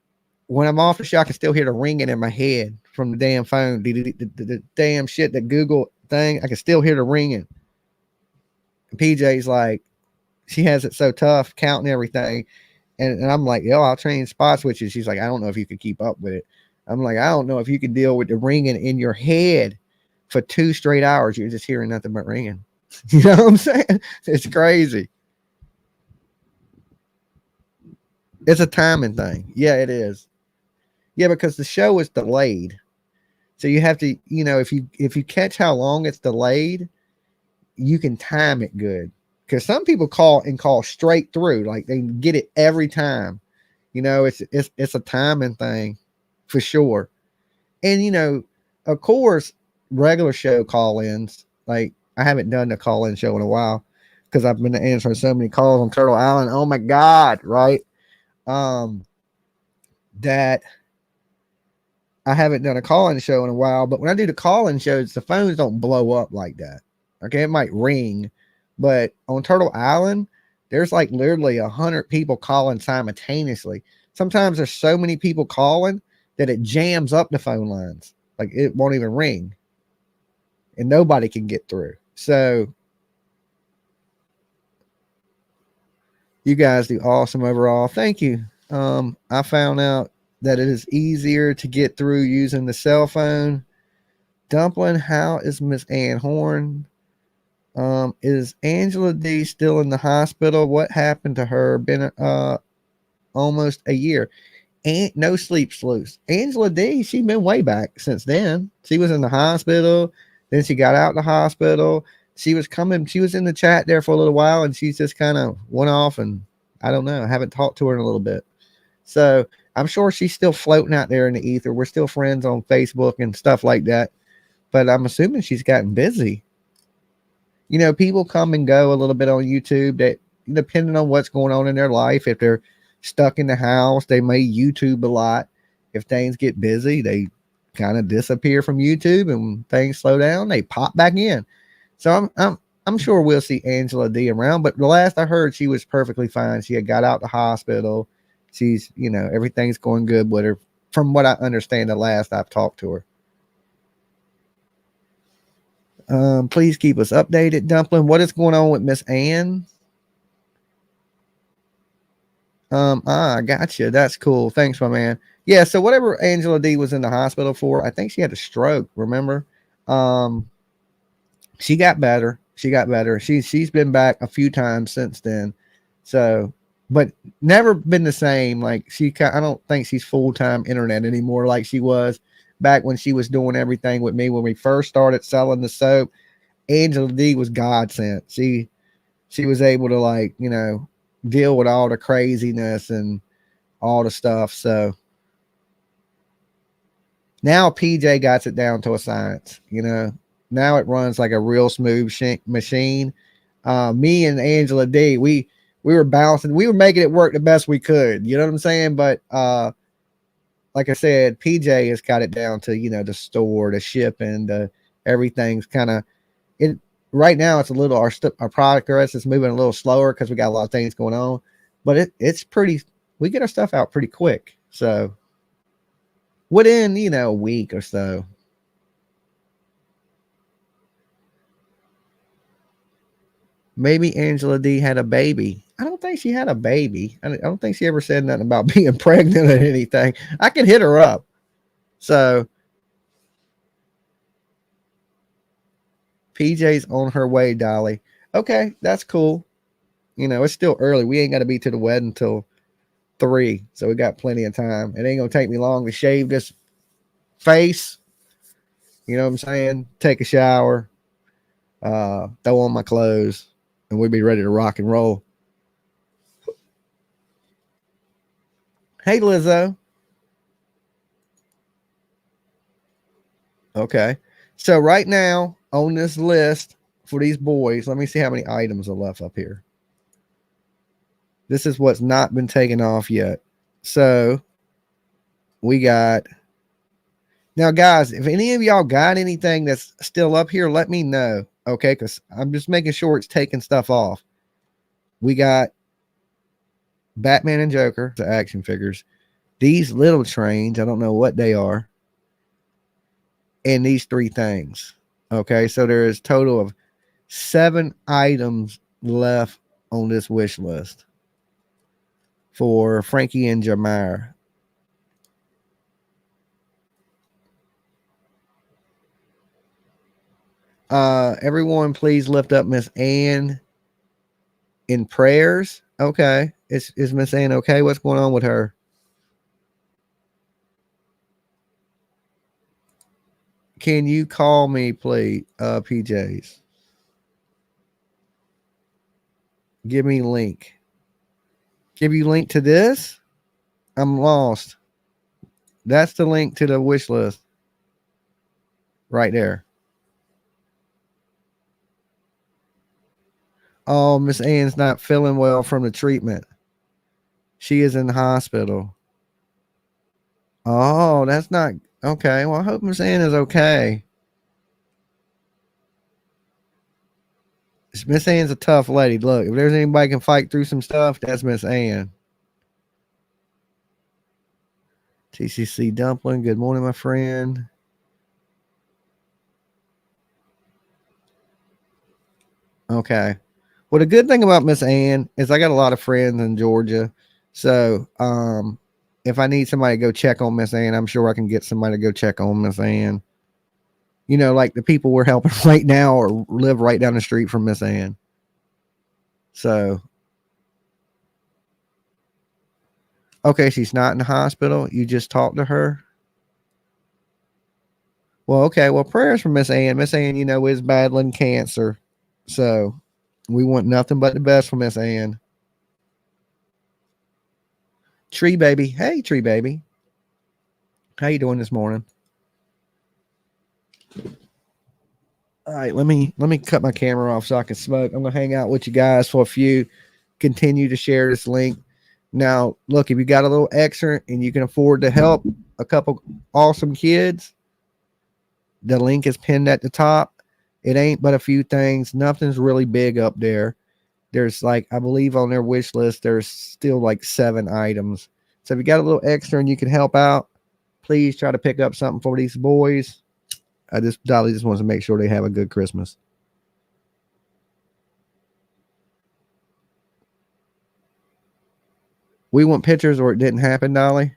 when I'm off the show, I can still hear the ringing in my head from the damn phone. The damn shit, that Google thing, I can still hear the ringing. And PJ's like, she has it so tough counting everything. And I'm like, yo, I'll train spot switches. She's like, I don't know if you could keep up with it. I'm like, I don't know if you can deal with the ringing in your head for 2 straight hours. You're just hearing nothing but ringing. You know what I'm saying? It's crazy. It's a timing thing. Yeah, it is. Yeah, because the show is delayed. So you have to, you know, if you catch how long it's delayed, you can time it good. Because some people call straight through, like they get it every time. You know, it's a timing thing for sure. And you know, of course, regular show call-ins, like I haven't done a call-in show in a while because I've been answering so many calls on Turtle Island. Oh my God, right? That I haven't done a call-in show in a while, but when I do the call-in shows, the phones don't blow up like that. Okay, it might ring, but on Turtle Island, there's like literally 100 people calling simultaneously. Sometimes there's so many people calling that it jams up the phone lines. Like it won't even ring, and nobody can get through. So you guys do awesome overall. Thank you. I found out that it is easier to get through using the cell phone. Dumpling, how is Miss Ann Horn? Is Angela D still in the hospital? What happened to her? Been almost a year. And no sleep sleuths. Angela D, she's been way back since then. She was in the hospital. Then she got out of the hospital. she was coming. She was in the chat there for a little while, and she's just kind of went off. And I don't know. I haven't talked to her in a little bit. So I'm sure she's still floating out there in the ether. We're still friends on Facebook and stuff like that. But I'm assuming she's gotten busy. You know, people come and go a little bit on YouTube that depending on what's going on in their life. If they're stuck in the house, they may YouTube a lot. If things get busy, they kind of disappear from YouTube, and when things slow down, they pop back in. So I'm sure we'll see Angela D around, but the last I heard, she was perfectly fine. She had got out the hospital. She's, you know, everything's going good with her from what I understand the last I've talked to her. Please keep us updated, Dumpling. What is going on with Miss Ann? I got you. That's cool. Thanks, my man. Yeah, so whatever Angela D was in the hospital for, I think she had a stroke, remember? She got better. She's been back a few times since then. So, but never been the same. Like I don't think she's full-time internet anymore like she was back when she was doing everything with me when we first started selling the soap. Angela D was God sent. She was able to, like, you know, deal with all the craziness and all the stuff. So now PJ got it down to a science, you know. Now it runs like a real smooth machine. Me and Angela D, we were bouncing. We were making it work the best we could. You know what I'm saying? But like I said, PJ has got it down to, you know, the store, the shipping, everything's kind of it. Right now, it's a little our progress is moving a little slower because we got a lot of things going on. But it's pretty. We get our stuff out pretty quick. So within, you know, a week or so. Maybe Angela D had a baby. I don't think she had a baby. I don't think she ever said nothing about being pregnant or anything. I can hit her up. So PJ's on her way, Dolly. Okay, that's cool. You know, it's still early. We ain't got to be to the wedding until 3. So we got plenty of time. It ain't going to take me long to shave this face. You know what I'm saying? Take a shower. Throw on my clothes. And we'd be ready to rock and roll. Hey, Lizzo. Okay. So right now on this list for these boys, let me see how many items are left up here. This is what's not been taken off yet. So we got... Now, guys, if any of y'all got anything that's still up here, let me know. Okay, because I'm just making sure it's taking stuff off. We got Batman and Joker, the action figures. These little trains, I don't know what they are. And these 3 things. Okay, so there is a total of 7 items left on this wish list for Frankie and Jamar. Everyone, please lift up Miss Ann in prayers. Okay. Is Miss Ann okay? What's going on with her? Can you call me, please, PJs? Give me link. Give you link to this? I'm lost. That's the link to the wish list. Right there. Oh, Miss Ann's not feeling well from the treatment. She is in the hospital. Oh, that's not okay. Well, I hope Miss Ann is okay. Miss Ann's a tough lady. Look, if there's anybody can fight through some stuff, that's Miss Ann. TCC Dumpling, good morning, my friend. Okay. Well, the good thing about Miss Ann is I got a lot of friends in Georgia. So if I need somebody to go check on Miss Ann, I'm sure I can get somebody to go check on Miss Ann. You know, like the people we're helping right now or live right down the street from Miss Ann. So, okay, she's not in the hospital. You just talked to her. Well, okay. Well, prayers for Miss Ann. Miss Ann, you know, is battling cancer. So we want nothing but the best for Miss Ann. Tree baby. Hey, tree baby. How you doing this morning? All right, let me cut my camera off so I can smoke. I'm gonna hang out with you guys for a few. Continue to share this link. Now, look, if you got a little extra and you can afford to help a couple awesome kids, the link is pinned at the top. It ain't but a few things. Nothing's really big up there. There's like, I believe on their wish list, there's still like 7 items. So if you got a little extra and you can help out, please try to pick up something for these boys. Dolly just wants to make sure they have a good Christmas. We want pictures or it didn't happen, Dolly.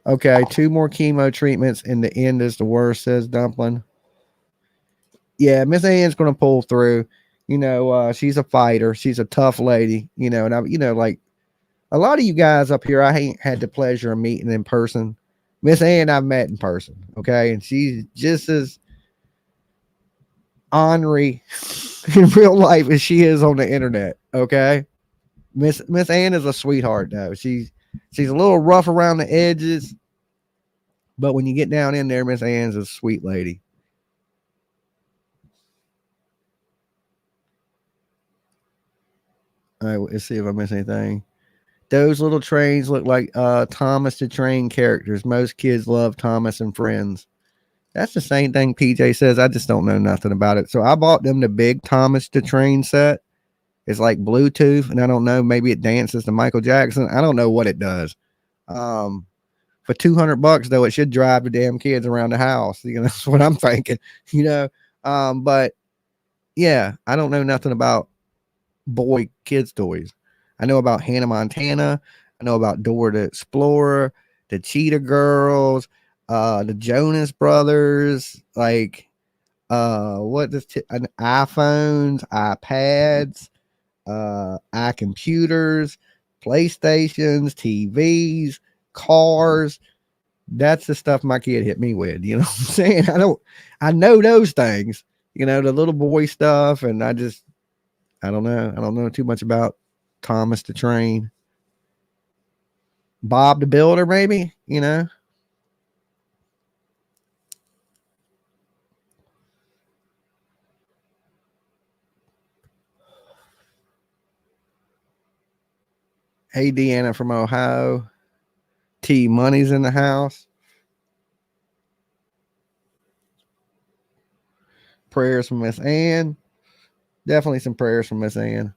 Okay, 2 more chemo treatments and the end is the worst, says Dumpling. Yeah, Miss Ann's gonna pull through. You know, she's a fighter. She's a tough lady. You know, and like a lot of you guys up here, I ain't had the pleasure of meeting in person. Miss Ann, I've met in person. Okay, and she's just as ornery in real life as she is on the internet. Okay, Miss Ann is a sweetheart though. She's a little rough around the edges, but when you get down in there, Miss Ann's a sweet lady. All right, let's see if I miss anything. Those little trains look like Thomas the Train characters. Most kids love Thomas and Friends. That's the same thing PJ says. I just don't know nothing about it. So I bought them the big Thomas the Train set. It's like Bluetooth, and I don't know. Maybe it dances to Michael Jackson. I don't know what it does. For $200 though, it should drive the damn kids around the house. You know, that's what I'm thinking. You know, but yeah, I don't know nothing about boy kids toys. I know about Hannah Montana. I know about Dora the Explorer, the Cheetah Girls, the Jonas Brothers, like iPhones, iPads, iComputers, PlayStations, TVs, cars. That's the stuff my kid hit me with. You know what I'm saying? I know those things, you know, the little boy stuff, and I don't know. I don't know too much about Thomas the Train. Bob the Builder, maybe, you know. Hey, Deanna from Ohio. T Money's in the house. Prayers from Miss Ann. Definitely some prayers from Miss Ann.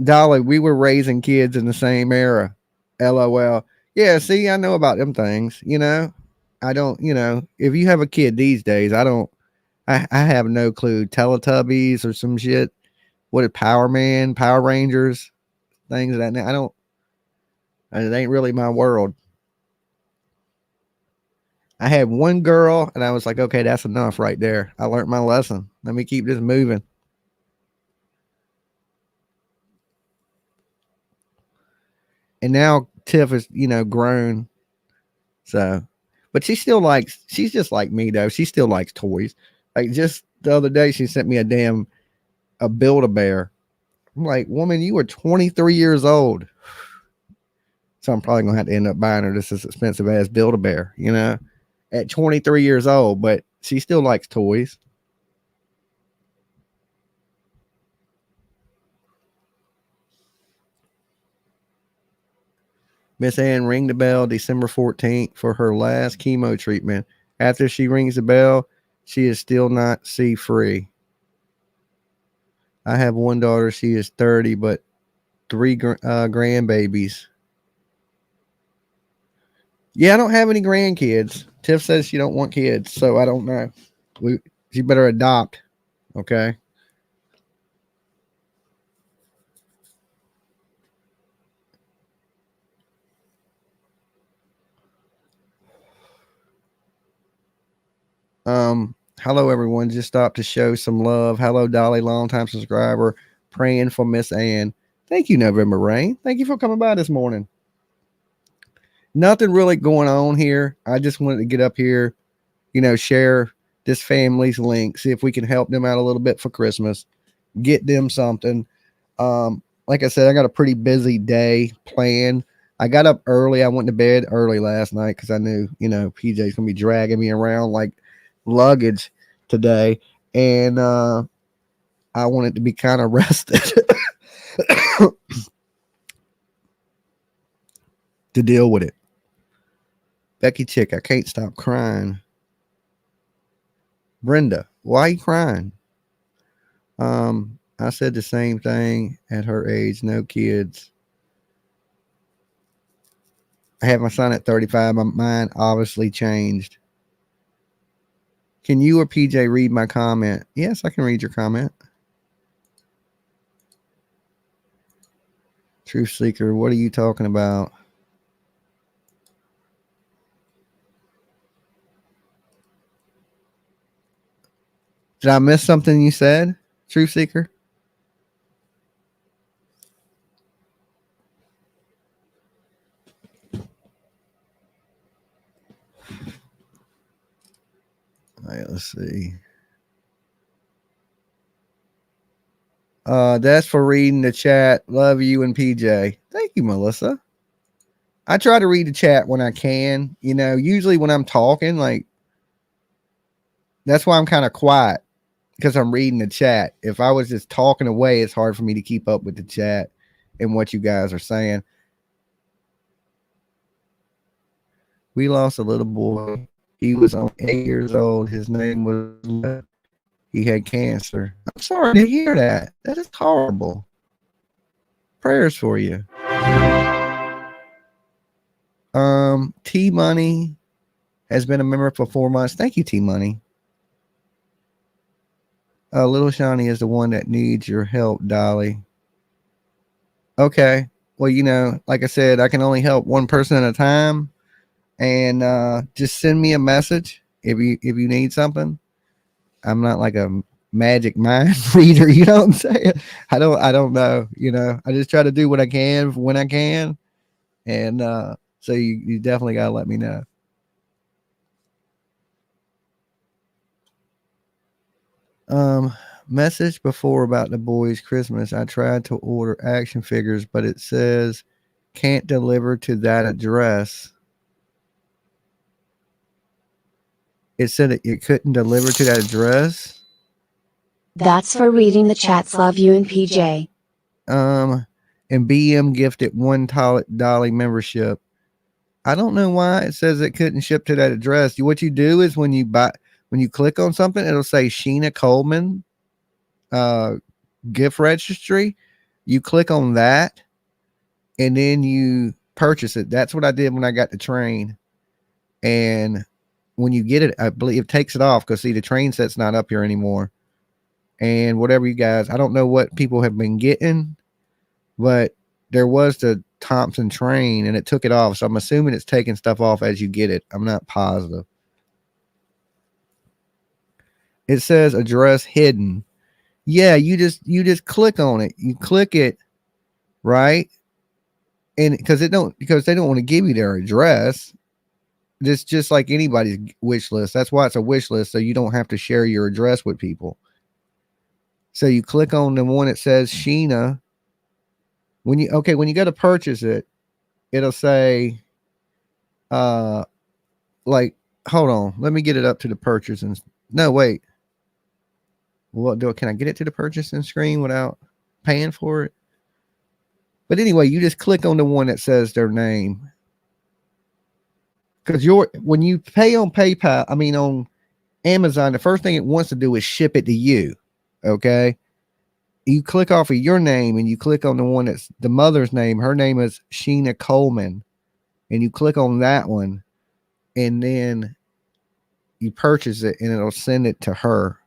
Dolly, we were raising kids in the same era. LOL. Yeah, see, I know about them things, you know. I don't, you know, if you have a kid these days, I have no clue. Teletubbies or some shit. What is Power Man, Power Rangers, things of that. It ain't really my world. I had one girl and I was like, okay, that's enough right there. I learned my lesson. Let me keep this moving. And now Tiff is, you know, grown. So, but she's just like me though. She still likes toys. Like just the other day, she sent me a Build-A-Bear. I'm like, woman, you were 23 years old. So I'm probably gonna have to end up buying her this expensive ass Build-A-Bear, you know, at 23 years old, but she still likes toys. Miss Ann, ring the bell December 14th for her last chemo treatment. After she rings the bell, she is still not C-free. I have one daughter. She is 30, but 3 grandbabies. Yeah, I don't have any grandkids. Tiff says she don't want kids, so I don't know. She better adopt. Okay. Hello everyone. Just stopped to show some love. Hello, Dolly, longtime subscriber. Praying for Miss Ann. Thank you, November Rain. Thank you for coming by this morning. Nothing really going on here. I just wanted to get up here, share this family's link, see if we can help them out a little bit for Christmas, get them something. Like I said, I got a pretty busy day planned. I got up early. I went to bed early last night because I knew, PJ's gonna be dragging me around like luggage today, and I wanted to be kind of rested to deal with it. Becky Chick, I can't stop crying. Brenda, why are you crying? I said the same thing at her age, no kids. I had my son at 35. My mind obviously changed. Can you or PJ read my comment? Yes, I can read your comment. Truth Seeker, what are you talking about? Did I miss something you said, Truth Seeker? All right, let's see. That's for reading the chat. Love you and PJ. Thank you, Melissa. I try to read the chat when I can. Usually when I'm talking, like, that's why I'm kind of quiet, because I'm reading the chat. If I was just talking away, it's hard for me to keep up with the chat and what you guys are saying. We lost a little boy. He was 8 years old. His name was, he had cancer. I'm sorry to hear that. That is horrible. Prayers for you. T Money has been a member for 4 months. Thank you, T Money. Little Shawnee is the one that needs your help, Dolly. Okay. Well, like I said, I can only help one person at a time. And just send me a message if you need something. I'm not like a magic mind reader, you know what I'm saying? I don't know, I just try to do what I can when I can. And so you definitely gotta let me know. Message before about the boys' Christmas. I tried to order action figures, but it says can't deliver to that address. It said it couldn't deliver to that address. That's for reading the chats. Love you and PJ. And BM gifted $1 Dolly membership. I don't know why it says it couldn't ship to that address. What you do is when you click on something, it'll say Sheena Coleman gift registry. You click on that and then you purchase it. That's what I did when I got the train. And when you get it, I believe it takes it off because see, the train set's not up here anymore. And whatever you guys, I don't know what people have been getting, but there was the Thompson train and it took it off. So I'm assuming it's taking stuff off as you get it. I'm not positive. It says address hidden. Yeah, you just click on it. You click it, right? And because they don't want to give you their address. It's just like anybody's wish list. That's why it's a wish list, so you don't have to share your address with people. So you click on the one that says Sheena. When you go to purchase it, it'll say, like, hold on, let me get it up to the purchase and no, wait. Can I get it to the purchasing screen without paying for it? But anyway, you just click on the one that says their name. Because when you pay on PayPal, on Amazon, the first thing it wants to do is ship it to you. Okay. You click off of your name and you click on the one that's the mother's name. Her name is Sheena Coleman. And you click on that one and then you purchase it and it'll send it to her.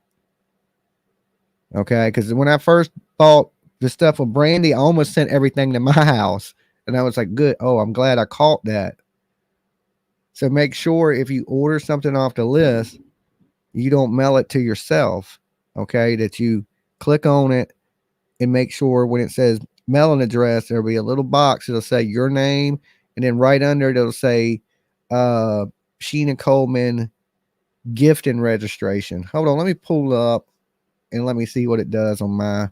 Okay. Because when I first bought the stuff with Brandy, I almost sent everything to my house. And I was like, good. Oh, I'm glad I caught that. So make sure if you order something off the list, you don't mail it to yourself. Okay. That you click on it and make sure when it says mailing address, there'll be a little box. It'll say your name, and then right under it, it'll say Sheena Coleman gift and registration. Hold on, let me pull up and let me see what it does on my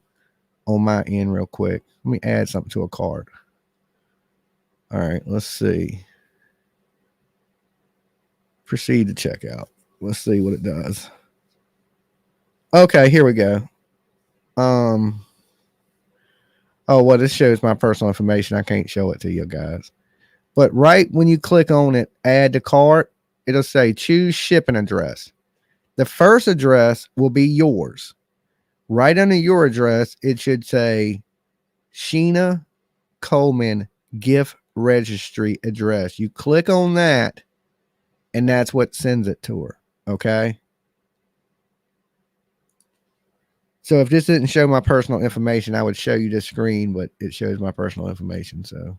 end real quick. Let me add something to a cart. All right, let's see. Proceed to checkout. Let's see what it does. Okay, here we go. Oh, well, this shows my personal information. I can't show it to you guys. But right when you click on it, add to cart, it'll say choose shipping address. The first address will be yours. Right under your address, it should say Sheena Coleman gift registry address. You click on that, and that's what sends it to her. Okay. So if this didn't show my personal information, I would show you this screen, but it shows my personal information. So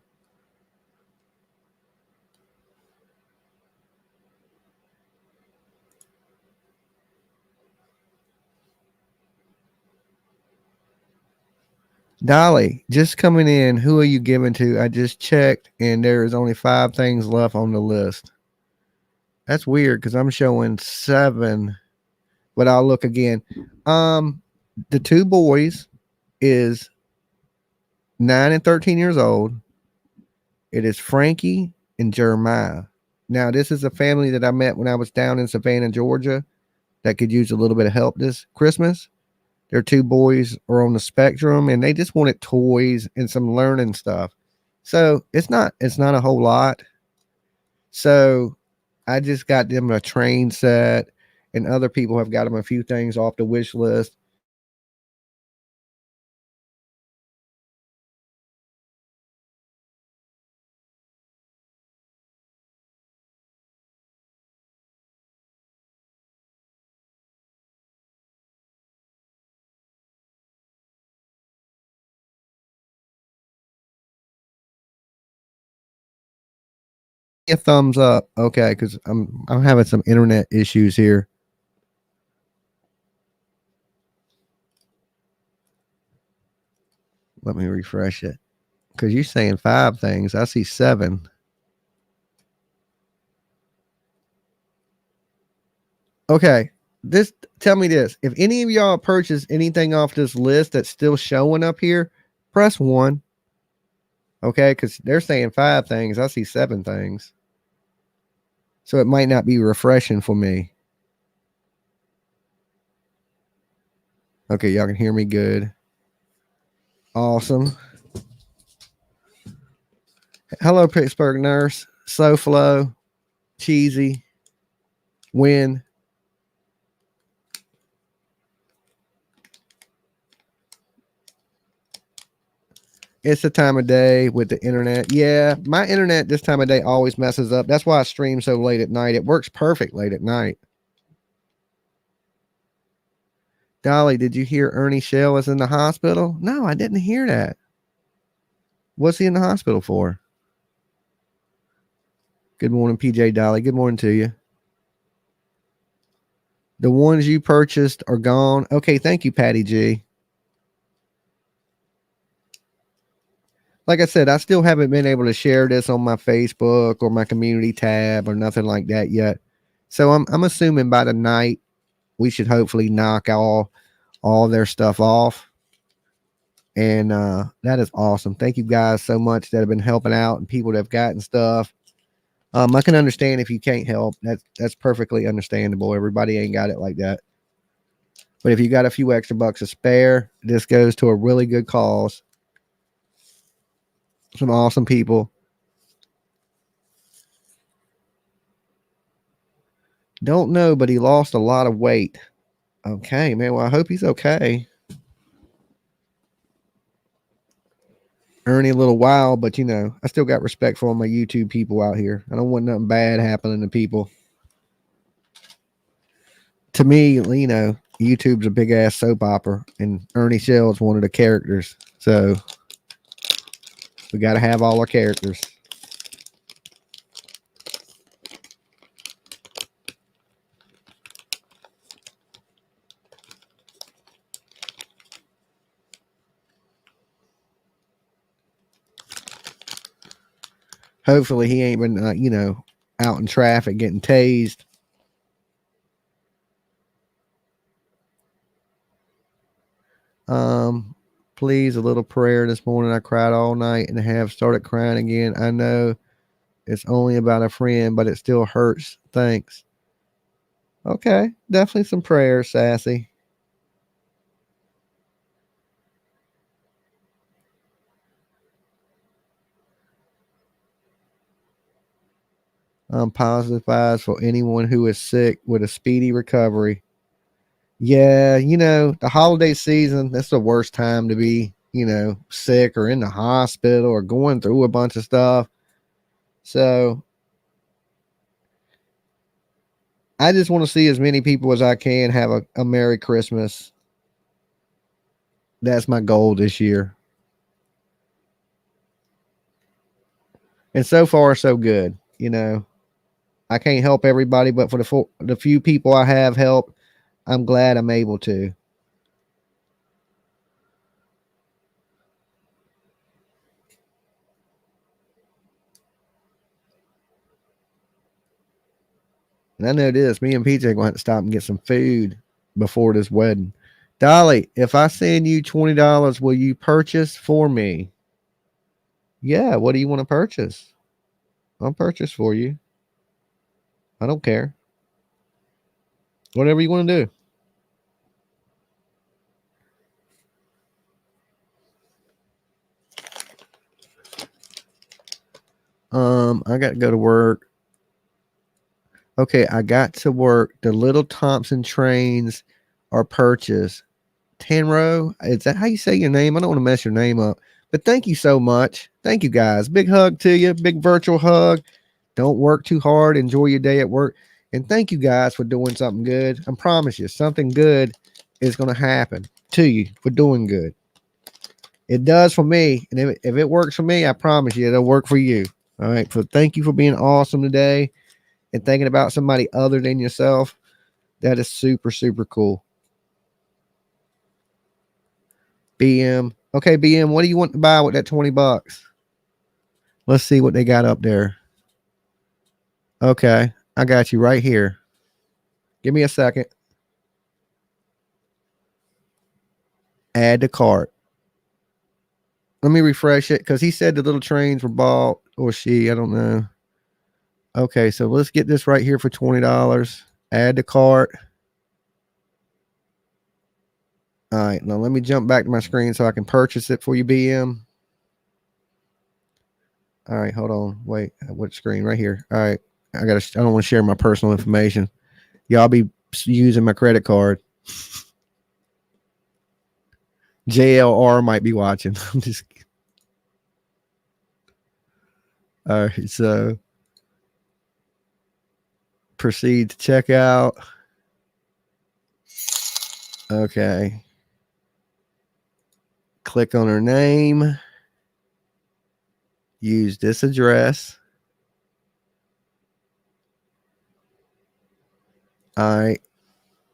Dolly, just coming in. Who are you giving to? I just checked, and there is only 5 things left on the list. That's weird because I'm showing 7, but I'll look again. The 2 boys is 9 and 13 years old. It is Frankie and Jeremiah. Now, this is a family that I met when I was down in Savannah, Georgia, that could use a little bit of help this Christmas. Their 2 boys are on the spectrum, and they just wanted toys and some learning stuff. So it's not a whole lot. So I just got them a train set, and other people have got them a few things off the wish list. A thumbs up, okay? Because I'm having some internet issues here. Let me refresh it. Because you're saying 5 things. I see 7. Okay. Tell me this. If any of y'all purchase anything off this list that's still showing up here, press 1. Okay, because they're saying 5 things. I see 7 things. So it might not be refreshing for me. Okay, y'all can hear me good. Awesome. Hello, Pittsburgh Nurse. SoFlo. Cheesy. Win. It's the time of day with the internet. Yeah, my internet this time of day always messes up. That's why I stream so late at night. It works perfect late at night. Dolly, did you hear Ernie Shell is in the hospital? No, I didn't hear that. What's he in the hospital for? Good morning, PJ Dolly. Good morning to you. The ones you purchased are gone. Okay, thank you, Patty G. Like I said, I still haven't been able to share this on my Facebook or my community tab or nothing like that yet. So I'm assuming by tonight we should hopefully knock all their stuff off. And that is awesome. Thank you guys so much that have been helping out and people that have gotten stuff. I can understand if you can't help. That's perfectly understandable. Everybody ain't got it like that. But if you got a few extra bucks to spare, this goes to a really good cause. Some awesome people. Don't know, but he lost a lot of weight. Okay, man. Well, I hope he's okay. Ernie a little wild, but I still got respect for all my YouTube people out here. I don't want nothing bad happening to people. To me, YouTube's a big ass soap opera, and Ernie Shell's one of the characters. So we got to have all our characters. Hopefully he ain't been, out in traffic getting tased. Please, a little prayer this morning. I cried all night and have started crying again. I know it's only about a friend, but it still hurts. Thanks. Okay, definitely some prayers, Sassy. Positive vibes for anyone who is sick with a speedy recovery. Yeah, the holiday season, that's the worst time to be, sick or in the hospital or going through a bunch of stuff. So I just want to see as many people as I can have a Merry Christmas. That's my goal this year. And so far, so good. I can't help everybody, but for the few people I have helped, I'm glad I'm able to. And I know this, me and PJ are going to have to stop and get some food before this wedding. Dolly, if I send you $20, will you purchase for me? Yeah, what do you want to purchase? I'll purchase for you. I don't care. Whatever you want to do. I got to go to work. Okay, I got to work. The Little Thompson trains are purchased. Tenro, is that how you say your name? I don't want to mess your name up. But thank you so much. Thank you, guys. Big hug to you. Big virtual hug. Don't work too hard. Enjoy your day at work. And thank you, guys, for doing something good. I promise you, something good is going to happen to you for doing good. It does for me. And if it works for me, I promise you, it'll work for you. All right. So thank you for being awesome today and thinking about somebody other than yourself. That is super, super cool. BM. Okay, BM, what do you want to buy with that $20? Let's see what they got up there. Okay, I got you right here. Give me a second. Add to cart. Let me refresh it because he said the little trains were bought, or she, I don't know. Okay, so let's get this right here for $20. Add to cart. All right, now let me jump back to my screen so I can purchase it for you, BM. All right, hold on. Wait, what screen? Right here. All right, I don't want to share my personal information. Y'all be using my credit card. JLR might be watching. I'm just kidding. All right, so proceed to checkout. Okay. Click on her name. Use this address. All right.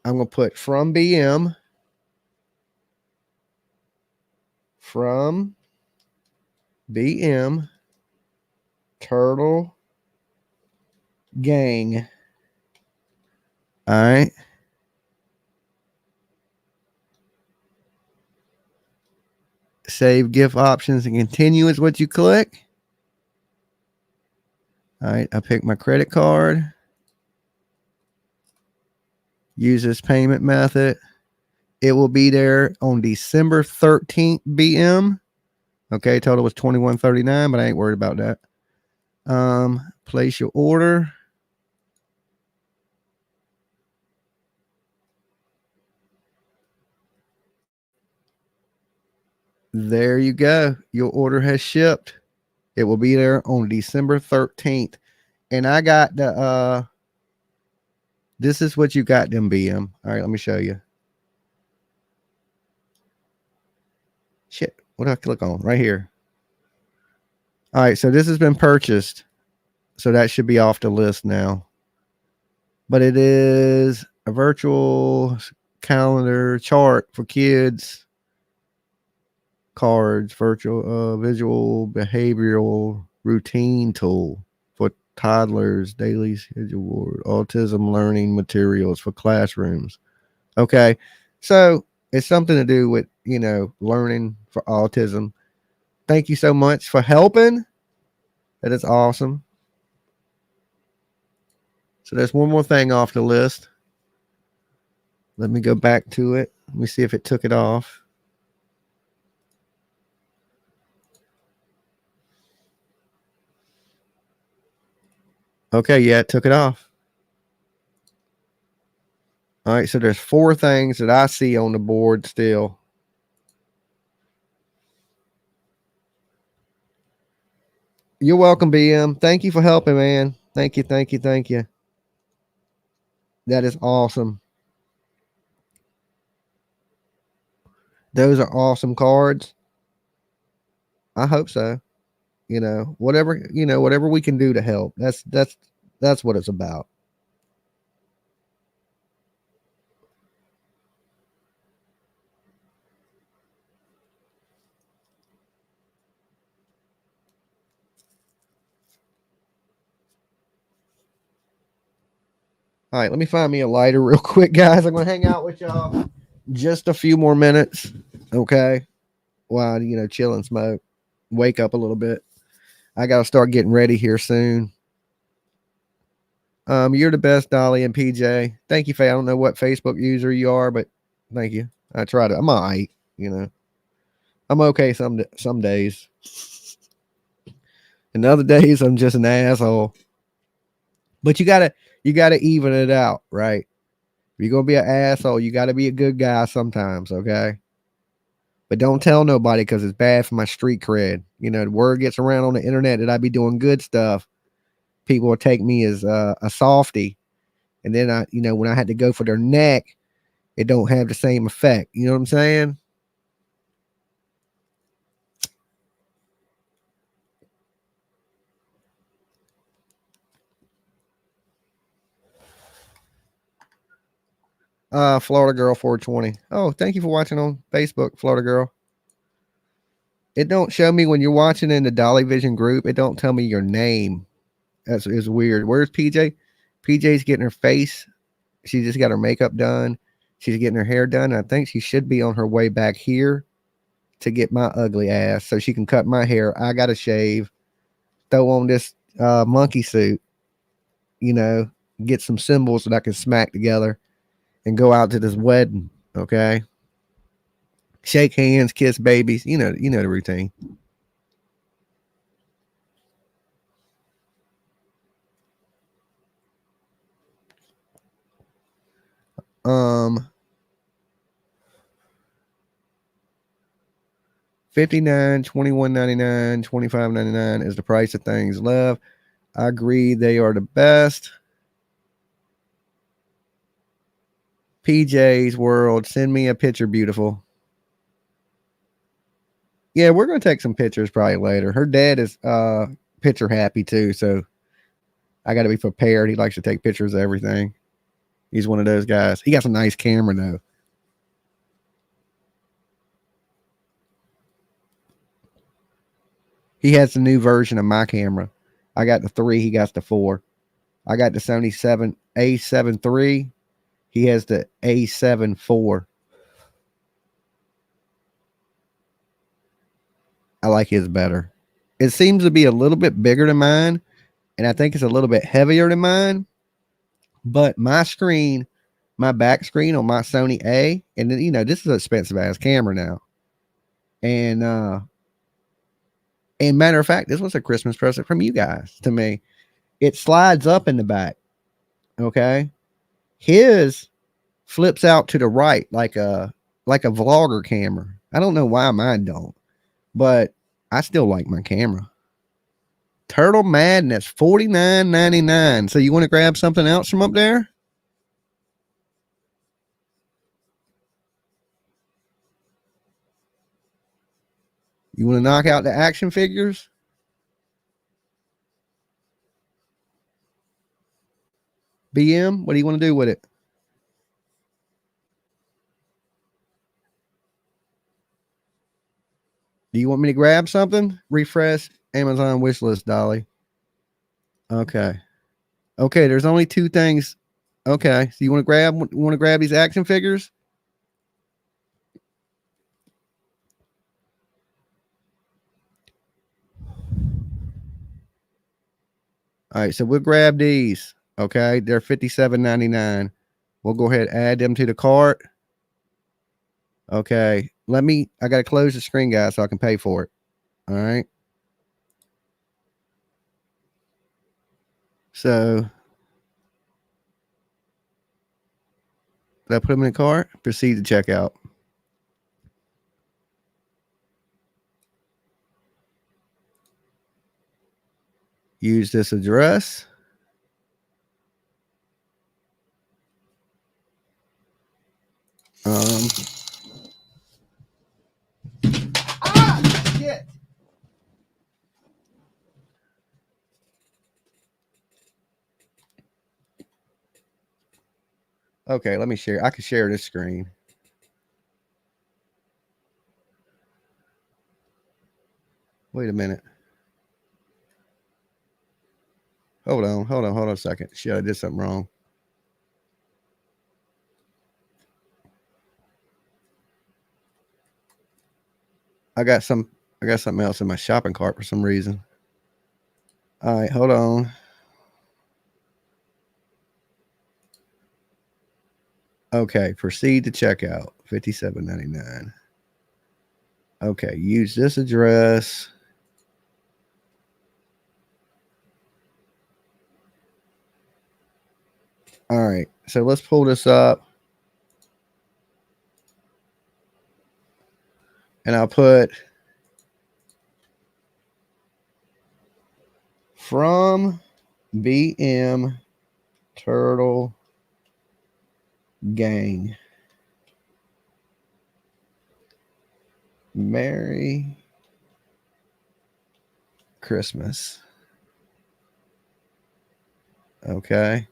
I'm going to put from BM. From BM. Turtle Gang. All right. Save gift options and continue is what you click. All right. I pick my credit card. Use this payment method. It will be there on December 13th, BM. Okay. Total was $21.39, but I ain't worried about that. Place your order. There you go. Your order has shipped. It will be there on December 13th. And I got the this is what you got them, BM. All right, let me show you. Shit. What do I click on? Right here. All right, so this has been purchased. So that should be off the list now. But it is a virtual calendar chart for kids. Cards, virtual, visual, behavioral routine tool for toddlers, daily schedule, autism learning materials for classrooms. Okay. So it's something to do with, learning for autism. Thank you so much for helping. That is awesome. So there's one more thing off the list. Let me go back to it. Let me see if it took it off. Okay, yeah, it took it off. All right, so there's 4 things that I see on the board still. You're welcome, BM. Thank you for helping, man. Thank you, thank you, thank you. That is awesome. Those are awesome cards. I hope so. Whatever we can do to help. That's what it's about. All right, let me find me a lighter real quick, guys. I'm going to hang out with y'all just a few more minutes, okay? While, chill and smoke. Wake up a little bit. I got to start getting ready here soon. You're the best, Dolly and PJ. Thank you, Faye. I don't know what Facebook user you are, but thank you. I try to. I'm all right, I'm okay some days. And other days, I'm just an asshole. But you gotta even it out, right? If you're gonna be an asshole, you gotta be a good guy sometimes, okay? But don't tell nobody because it's bad for my street cred. The word gets around on the internet that I be doing good stuff. People will take me as a softy, and then when I had to go for their neck, it don't have the same effect. You know what I'm saying? Florida Girl 420. Oh, thank you for watching on Facebook, Florida Girl. It don't show me when you're watching in the Dolly Vision group. It don't tell me your name. That's is weird. Where's PJ? PJ's getting her face. She just got her makeup done. She's getting her hair done. I think she should be on her way back here to get my ugly ass so she can cut my hair. I got to shave, throw on this monkey suit, get some symbols that I can smack together and go out to this wedding. Okay. Shake hands, kiss babies. You know the routine. Um, 59, 21.99, 25.99 is the price of things left. I agree, they are the best. PJ's World, send me a picture, beautiful. Yeah, we're gonna take some pictures probably later. Her dad is picture happy too, so I got to be prepared. He likes to take pictures of everything. He's one of those guys. He got some nice camera though. He has the new version of my camera. I got the 3. He got the 4. I got the Sony A7 III. He has the A7 IV. I like his better. It seems to be a little bit bigger than mine, and I think it's a little bit heavier than mine. But my screen, my back screen on my Sony A, and then this is an expensive ass camera now. And matter of fact, this was a Christmas present from you guys to me. It slides up in the back. Okay. His flips out to the right like a vlogger camera. I don't know why mine don't, but I still like my camera. Turtle Madness, $49.99. So you want to grab something else from up there? You want to knock out the action figures? BM, what do you want to do with it? Do you want me to grab something? Refresh Amazon wish list, Dolly. Okay. Okay, there's only 2 things. Okay, so you want to grab these action figures? All right, so we'll grab these. Okay, they're $57.99. We'll go ahead and add them to the cart. Okay, I got to close the screen, guys, so I can pay for it. All right. So, did I put them in the cart? Proceed to checkout. Use this address. Shit. Okay, let me share. I can share this screen. Wait a minute. Hold on a second. Shit, I did something wrong. I got something else in my shopping cart for some reason. All right, hold on. Okay, proceed to checkout. $57.99. Okay, use this address. All right, so let's pull this up. And I'll put from BM Turtle Gang. Merry Christmas. Okay.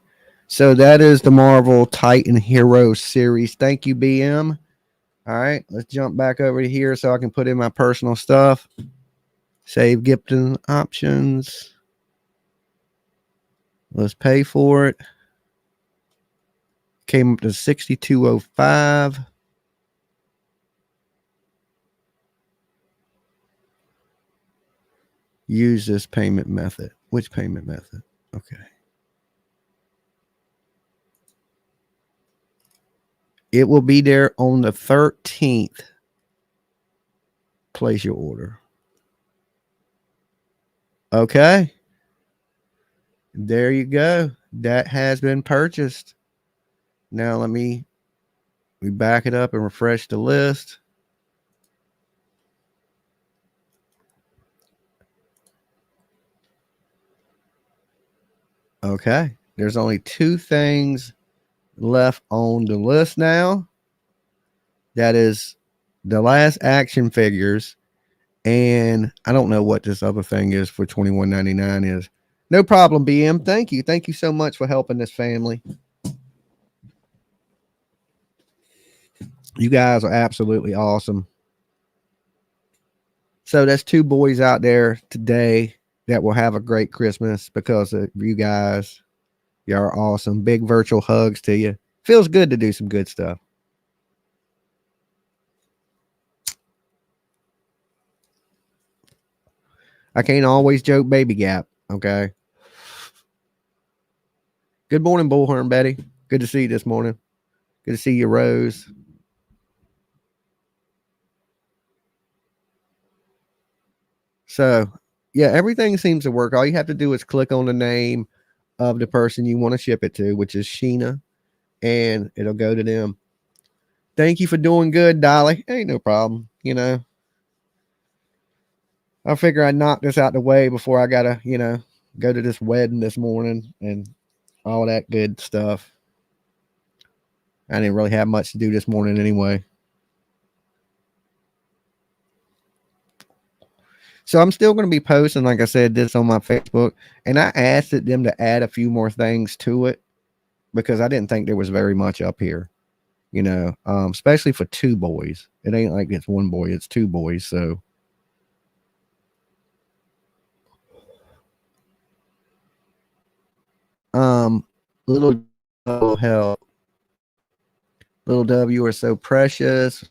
So that is the Marvel Titan Hero series. Thank you, BM. All right, let's jump back over to here so I can put in my personal stuff. Save gifting options. Let's pay for it. Came up to $62.05. Use this payment method. Which payment method? Okay. It will be there on the 13th. Place your order. Okay. There you go. That has been purchased. Now we back it up and refresh the list. Okay. There's only 2 things left on the list now. That is the last action figures. And I don't know what this other thing is for $21.99 is. No problem, BM. Thank you. Thank you so much for helping this family. You guys are absolutely awesome. So that's 2 boys out there today that will have a great Christmas because of you guys. You are awesome. Big virtual hugs to you. Feels good to do some good stuff. I can't always joke baby gap. Okay. Good morning, Bullhorn Betty. Good to see you this morning. Good to see you, Rose. So, yeah, everything seems to work. All you have to do is click on the name of the person you want to ship it to, which is Sheena, and it'll go to them. Thank you for doing good, Dolly. Ain't no problem. You know, I figure I'd knock this out the way before I gotta, go to this wedding this morning and all that good stuff. I didn't really have much to do this morning anyway. So I'm still going to be posting, like I said, this on my Facebook. And I asked them to add a few more things to it because I didn't think there was very much up here, especially for 2 boys. It ain't like it's 1 boy, it's 2 boys. So Little help. Little W, you are so precious.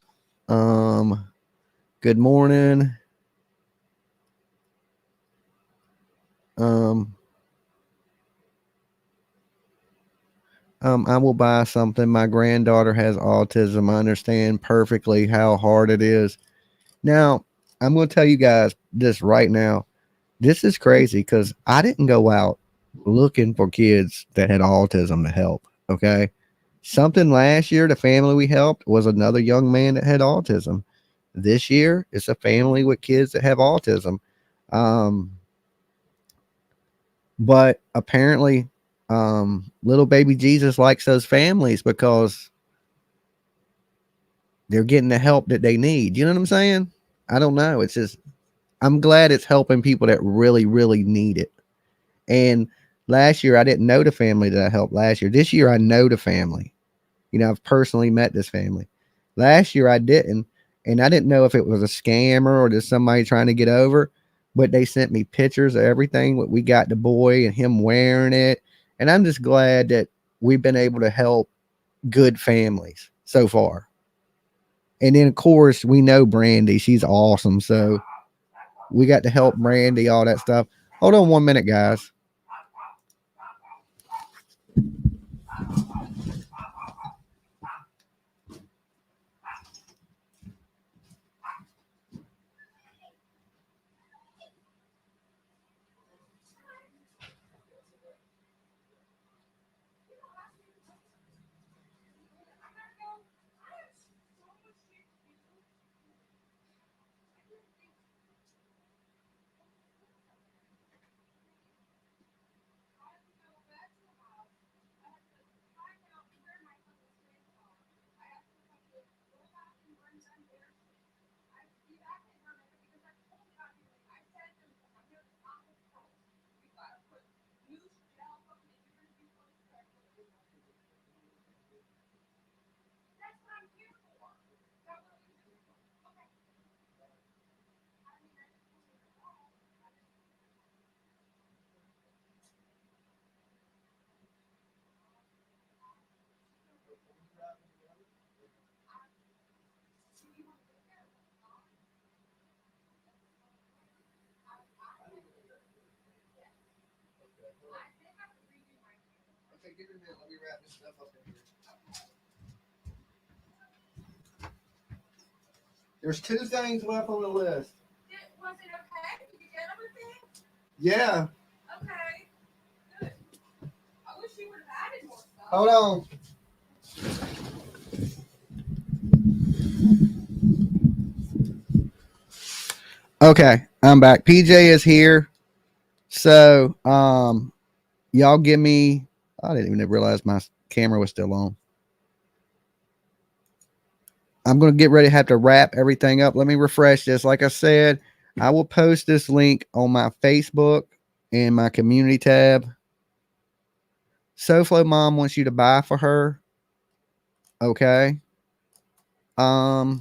Good morning. I will buy something. My granddaughter has autism. I understand perfectly how hard it is. Now, I'm going to tell you guys this right now. This is crazy because I didn't go out looking for kids that had autism to help. Okay. Something last year, the family we helped was another young man that had autism. This year, it's a family with kids that have autism. But apparently, little baby Jesus likes those families because they're getting the help that they need. You know what I'm saying? I don't know. It's just, I'm glad it's helping people that really, really need it. And last year, I didn't know the family that I helped last year. This year, I know the family. You know, I've personally met this family. Last year, I didn't. And I didn't know if it was a scammer or just somebody trying to get over. But they sent me pictures of everything. We got the boy and him wearing it. And I'm just glad that we've been able to help good families so far. And then, of course, we know Brandy. She's awesome. So we got to help Brandy, all that stuff. Hold on 1 minute, guys. Let me wrap this stuff up in here. There's 2 things left on the list. Was it okay? Did you get everything? Yeah. Okay. Good. I wish you would have added more stuff. Hold on. Okay, I'm back. PJ is here. So, y'all give me, I didn't even realize my camera was still on. I'm going to get ready to have to wrap everything up. Let me refresh this. Like I said, I will post this link on my Facebook and my community tab. SoFlo mom wants you to buy for her. Okay. Well,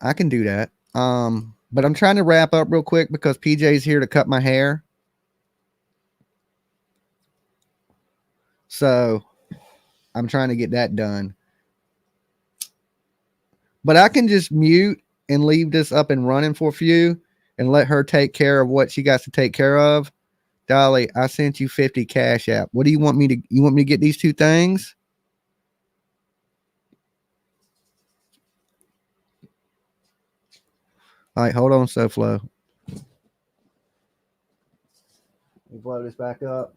I can do that. But I'm trying to wrap up real quick because PJ's here to cut my hair. So I'm trying to get that done. But I can just mute and leave this up and running for a few and let her take care of what she got to take care of. Dolly, I sent you 50 Cash App. What do you want me to, you want me to get these 2 things? All right, hold on, SoFlo. Let me blow this back up.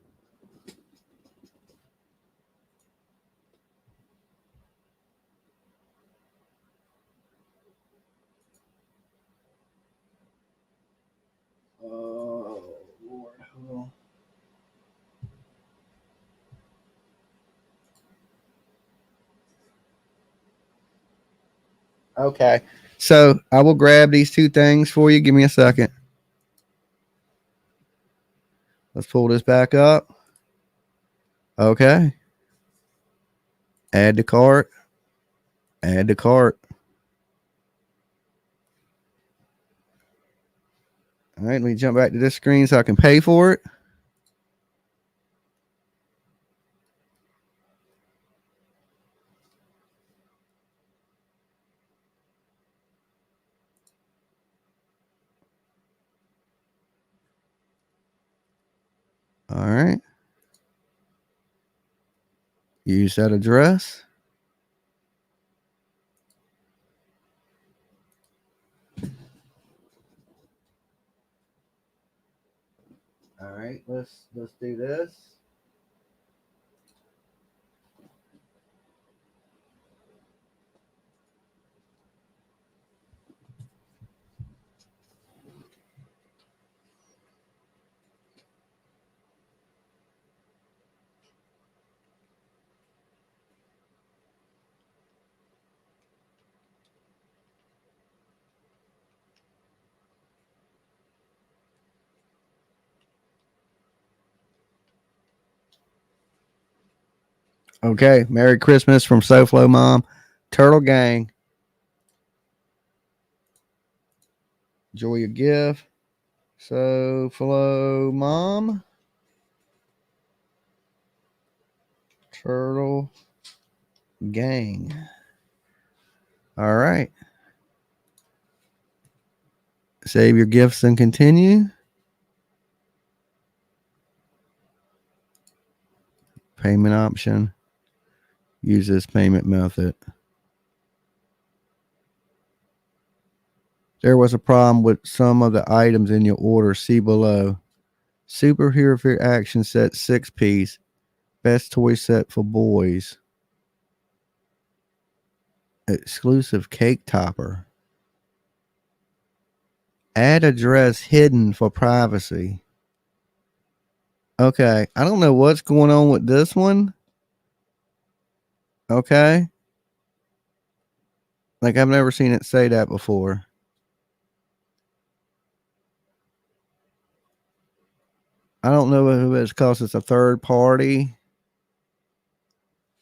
Oh, Lord. Hold on. Okay. So I will grab these 2 things for you. Give me a second. Let's pull this back up. Okay. Add to cart. Add to cart. All right. Let me jump back to this screen so I can pay for it. Use that address. All right, let's do this. Okay, Merry Christmas from SoFlo Mom, Turtle Gang. Enjoy your gift. SoFlo Mom, Turtle Gang. All right. Save your gifts and continue. Payment option. Use this payment method. There was a problem with some of the items in your order. See below. Superhero Figure Action Set 6-piece. Best toy set for boys. Exclusive cake topper. Add address hidden for privacy. Okay. I don't know what's going on with this one. Okay. Like I've never seen it say that before. I don't know if it's because it's a third party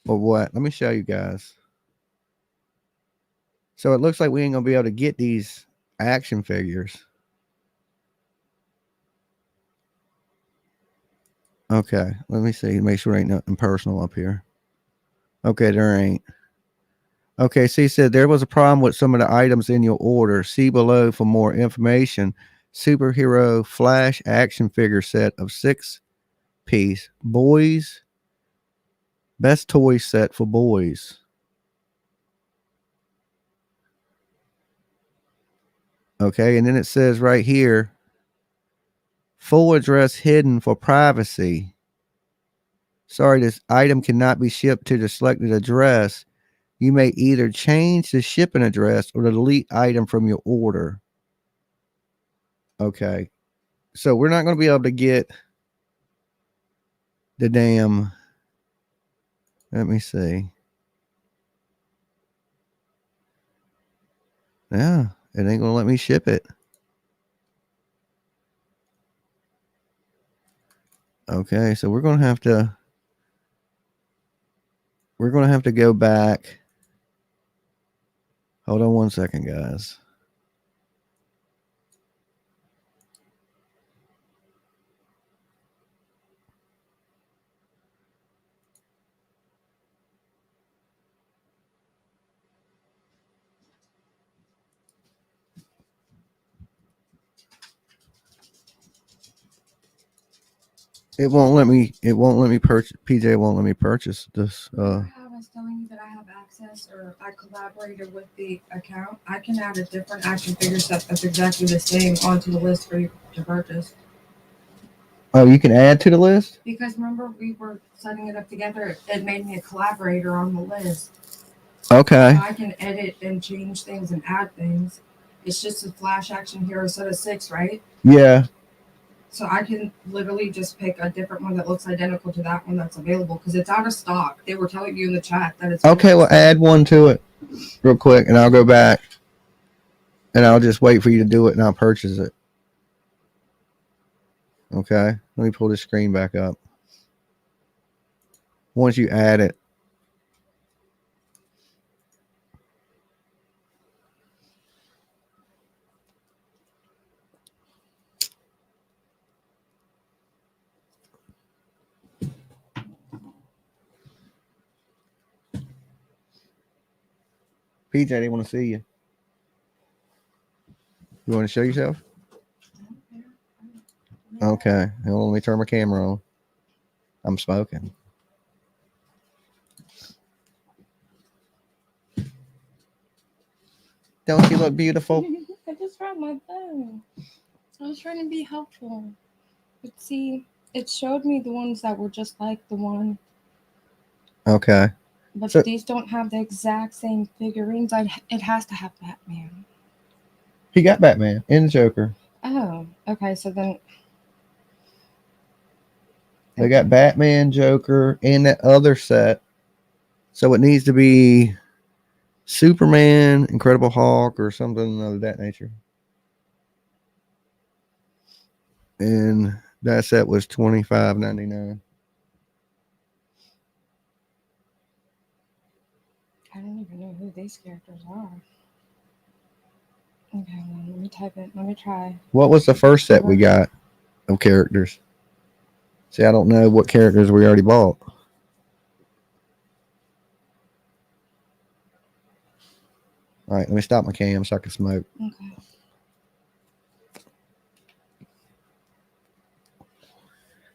or what. Let me show you guys. So it looks like we ain't going to be able to get these action figures. Okay. Let me see. Make sure there ain't nothing personal up here. Okay, there ain't. Okay, so he said there was a problem with some of the items in your order. See below for more information. Superhero Flash action figure set of 6-piece. Boys. Best toy set for boys. Okay, and then it says right here, full address hidden for privacy. Sorry, this item cannot be shipped to the selected address. You may either change the shipping address or delete item from your order. Okay. So we're not going to be able to get the damn. Let me see. Yeah, it ain't going to let me ship it. Okay, so we're going to have to go back. Hold on one second, guys. It won't let me purchase. PJ won't let me purchase this. How I was telling you that I have access, or I collaborated with the account. I can add a different action figure set that's exactly the same onto the list for you to purchase. Oh, you can add to the list? Because remember, we were setting it up together. It made me a collaborator on the list. Okay. So I can edit and change things and add things. It's just a Flash action hero set of 6, right? Yeah. So I can literally just pick a different one that looks identical to that one that's available because it's out of stock. They were telling you in the chat that it's Okay, well, add one to it real quick, and I'll go back, and I'll just wait for you to do it, and I'll purchase it. Okay, let me pull this screen back up. Once you add it. PJ, they want to see you. You want to show yourself? Okay, well, let me turn my camera on. I'm smoking. Don't you look beautiful? I just dropped my phone. I was trying to be helpful. But see, it showed me the ones that were just like the one. Okay. But So- these don't have the exact same figurines. It has to have Batman. He got Batman and the Joker. Oh, okay. So then They got Batman, Joker, and that other set. So it needs to be Superman, Incredible Hulk, or something of that nature. And that set was $25.99. I don't even know who these characters are. Okay, well, let me type it. Let me try. What was the first set we got of characters? See, I don't know what characters we already bought. All right, let me stop my cam so I can smoke. Okay.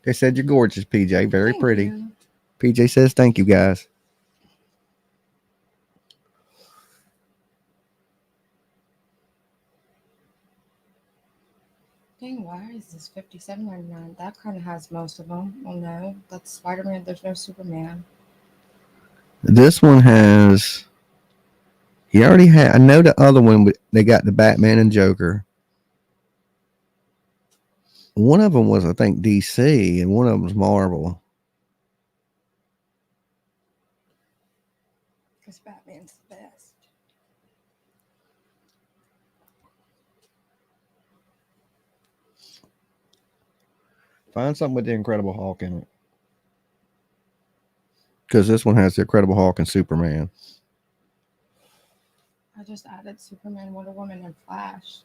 They said you're gorgeous, PJ. Very Thank pretty. you. PJ says thank you, guys. Dang, why is this $57.99? That kind of has most of them. Oh no, that's Spider-Man. There's no Superman. This one has. He already had. I know the other one. They got the Batman and Joker. One of them was, I think, DC, and one of them was Marvel. Because Batman's the best. Find something with the Incredible Hulk in it. Because this one has the Incredible Hulk and Superman. I just added Superman, Wonder Woman, and Flash.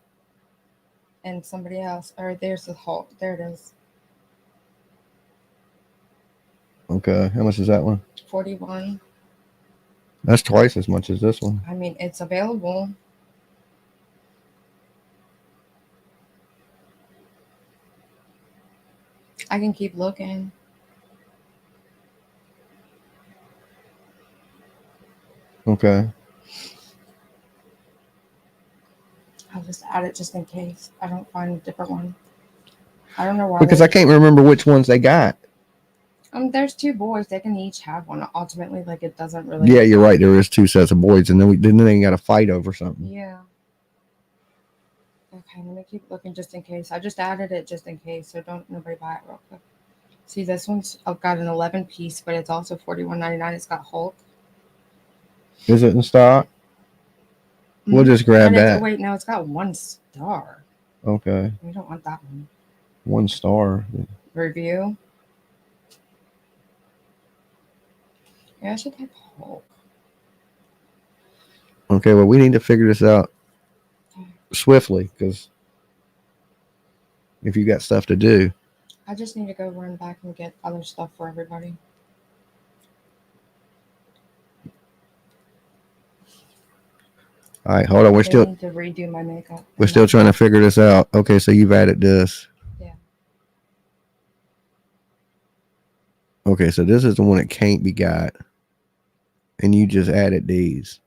And somebody else. Or there's the Hulk. There it is. Okay, how much is that one? 41. That's twice as much as this one. I mean, it's available. I can keep looking. Okay. I'll just add it just in case I don't find a different one. I don't know why. Because I can't remember which ones they got. There's two boys. They can each have one. Ultimately, like it doesn't really. Yeah, you're right. There is two sets of boys, and then they got to fight over something. Yeah. Okay, let me keep looking just in case. I just added it just in case, so don't nobody buy it real quick. See, this one's I've got an 11 piece, but it's also $41.99. It's got Hulk. Is it in stock? We'll just grab that. Wait, no, it's got 1 star. Okay. We don't want that one. 1 star. Review. Yeah, I should type Hulk. Okay, well, we need to figure this out swiftly because if you got stuff to do. I just need to go run back and get other stuff for everybody. All right, hold on. I need to redo my makeup. We're still trying to figure this out. Okay, so you've added this. Yeah. Okay, so this is the one that can't be got. And you just added these.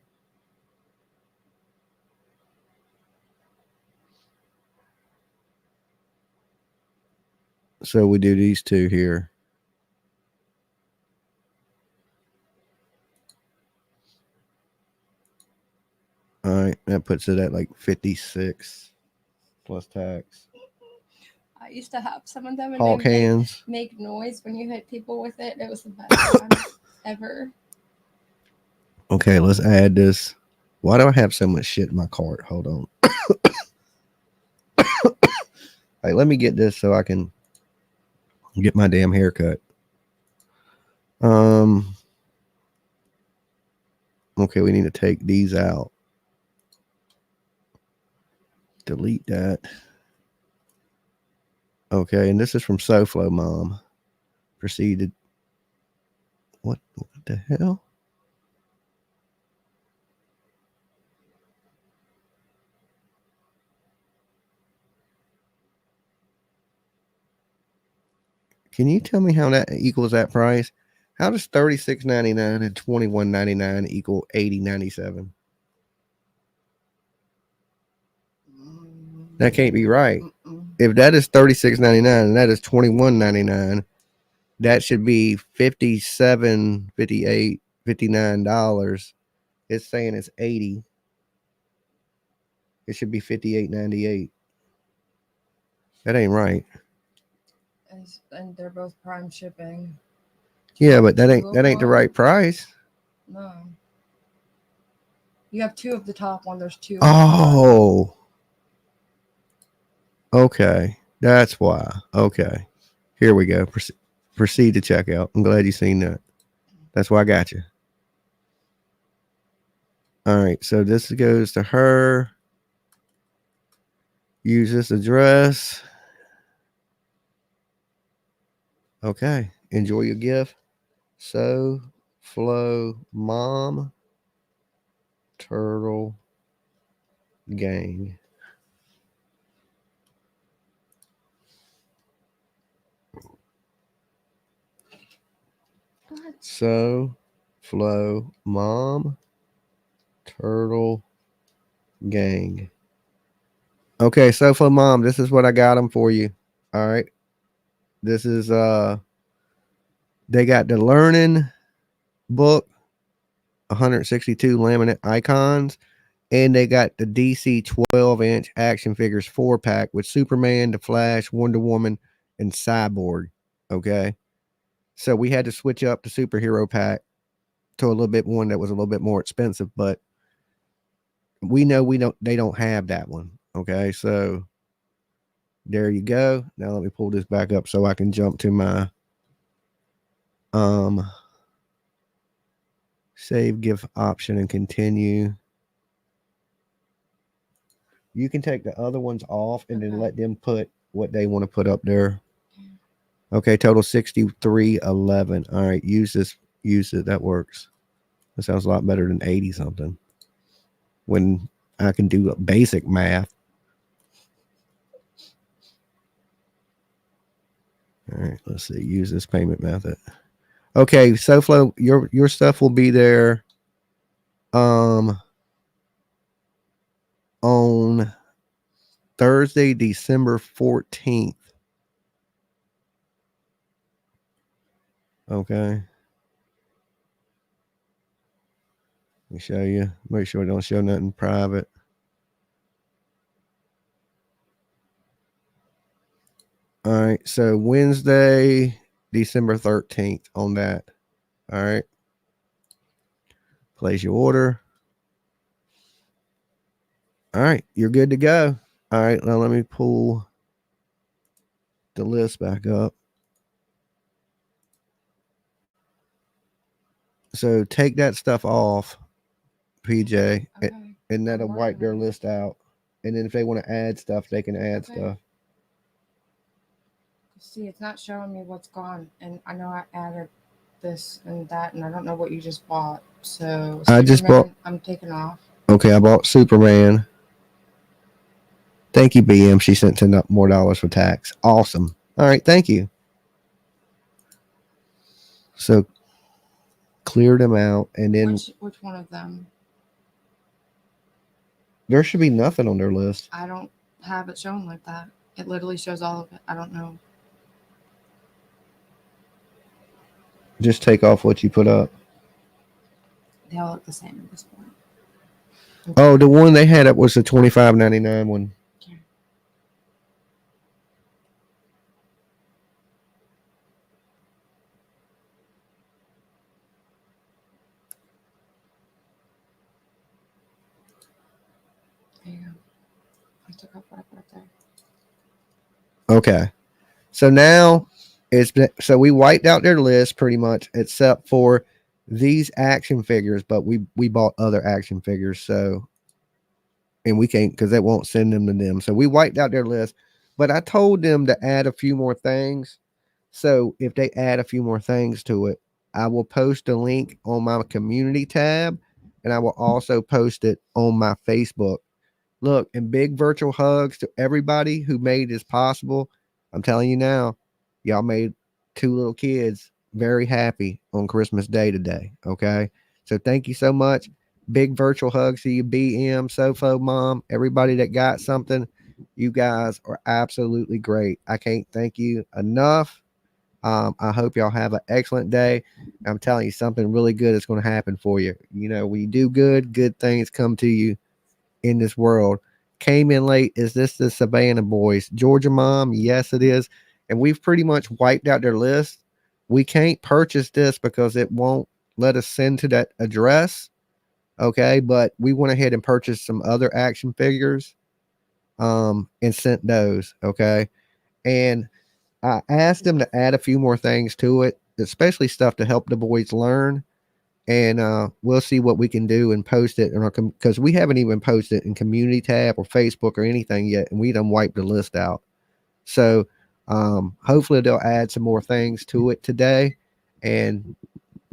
So we do these two here. All right, that puts it at like 56 plus tax. I used to have some of them and Hulk they hands. make noise when you hit people with it. It was the best time ever. Okay, let's add this. Why do I have so much shit in my cart? Hold on. All right, let me get this so I can get my damn haircut. Okay, we need to take these out. Delete that. Okay, and this is from SoFlo Mom. Proceeded. What the hell? Can you tell me how that equals that price? How does $36.99 and $21.99 equal $80.97? That can't be right. Mm-mm. If that is $36.99 and that is $21.99, that should be $57, $58, $59. It's saying it's 80. It should be $58.98. That ain't right. And they're both prime shipping. Yeah, but that ain't Two the of one? right price. No. You have two of the top one. There's two. Oh. Okay. That's why. Okay. Here we go. Proceed to checkout. I'm glad you seen that. That's why I got you. All right. So this goes to her. Use this address. Okay. Enjoy your gift. So, Flow, Mom, Turtle, Gang. So, Flow, Mom, Turtle, Gang. Okay, so Flow Mom, this is what I got them for you. All right. This is they got the learning book, 162 laminate icons, and they got the DC 12-inch action figures 4-pack with Superman, the Flash, Wonder Woman, and Cyborg. Okay. So we had to switch up the superhero pack to a little bit one that was a little bit more expensive, but we know they don't have that one. Okay. So there you go. Now let me pull this back up so I can jump to my save gift option and continue. You can take the other ones off and then let them put what they want to put up there. Okay, total 63.11. All right, use it. That works. That sounds a lot better than 80 something. When I can do basic math. All right, let's see. Use this payment method. Okay, SoFlo, your stuff will be there on Thursday, December 14th. Okay. Let me show you. Make sure it don't show nothing private. All right. So Wednesday, December 13th on that. All right. Place your order. All right. You're good to go. All right. Now let me pull the list back up. So take that stuff off, PJ, Okay. and that'll wipe their list out. And then if they want to add stuff, they can add stuff. See, it's not showing me what's gone, and I know I added this and that, and I don't know what you just bought. So I just bought. I'm taking off. Okay, I bought Superman. Thank you, BM. She sent $10 more for tax. Awesome. All right, thank you. So clear them out, and then which one of them? There should be nothing on their list. I don't have it shown like that. It literally shows all of it. I don't know. Just take off what you put up. They all look the same at this point. Oh, the one they had up was the $25.99 one. Okay. There you go. I took off what I put up there. Okay. So now so we wiped out their list pretty much, except for these action figures, but we bought other action figures, so and we can't because they won't send them to them. So we wiped out their list, but I told them to add a few more things. So if they add a few more things to it, I will post a link on my community tab, and I will also post it on my Facebook. Look, and big virtual hugs to everybody who made this possible. I'm telling you now, y'all made two little kids very happy on Christmas Day today. Okay. So thank you so much. Big virtual hugs to you, BM, Sofo, Mom, everybody that got something. You guys are absolutely great. I can't thank you enough. I hope y'all have an excellent day. I'm telling you, something really good is going to happen for you. You know, when you do good, good things come to you in this world. Came in late. Is this the Savannah boys? Georgia mom? Yes, it is. And we've pretty much wiped out their list. We can't purchase this because it won't let us send to that address. Okay, but we went ahead and purchased some other action figures and sent those. Okay, and I asked them to add a few more things to it, especially stuff to help the boys learn. And we'll see what we can do and post it in our because we haven't even posted in community tab or Facebook or anything yet, and we done wiped the list out. So hopefully they'll add some more things to it today. And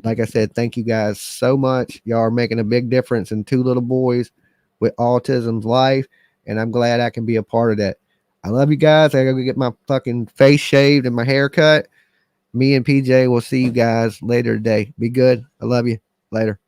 like I said, thank you guys so much. Y'all are making a big difference in two little boys with autism's life, and I'm glad I can be a part of that. I love you guys. I gotta go get my fucking face shaved and my hair cut. Me and PJ will see you guys later today. Be good. I love you. Later.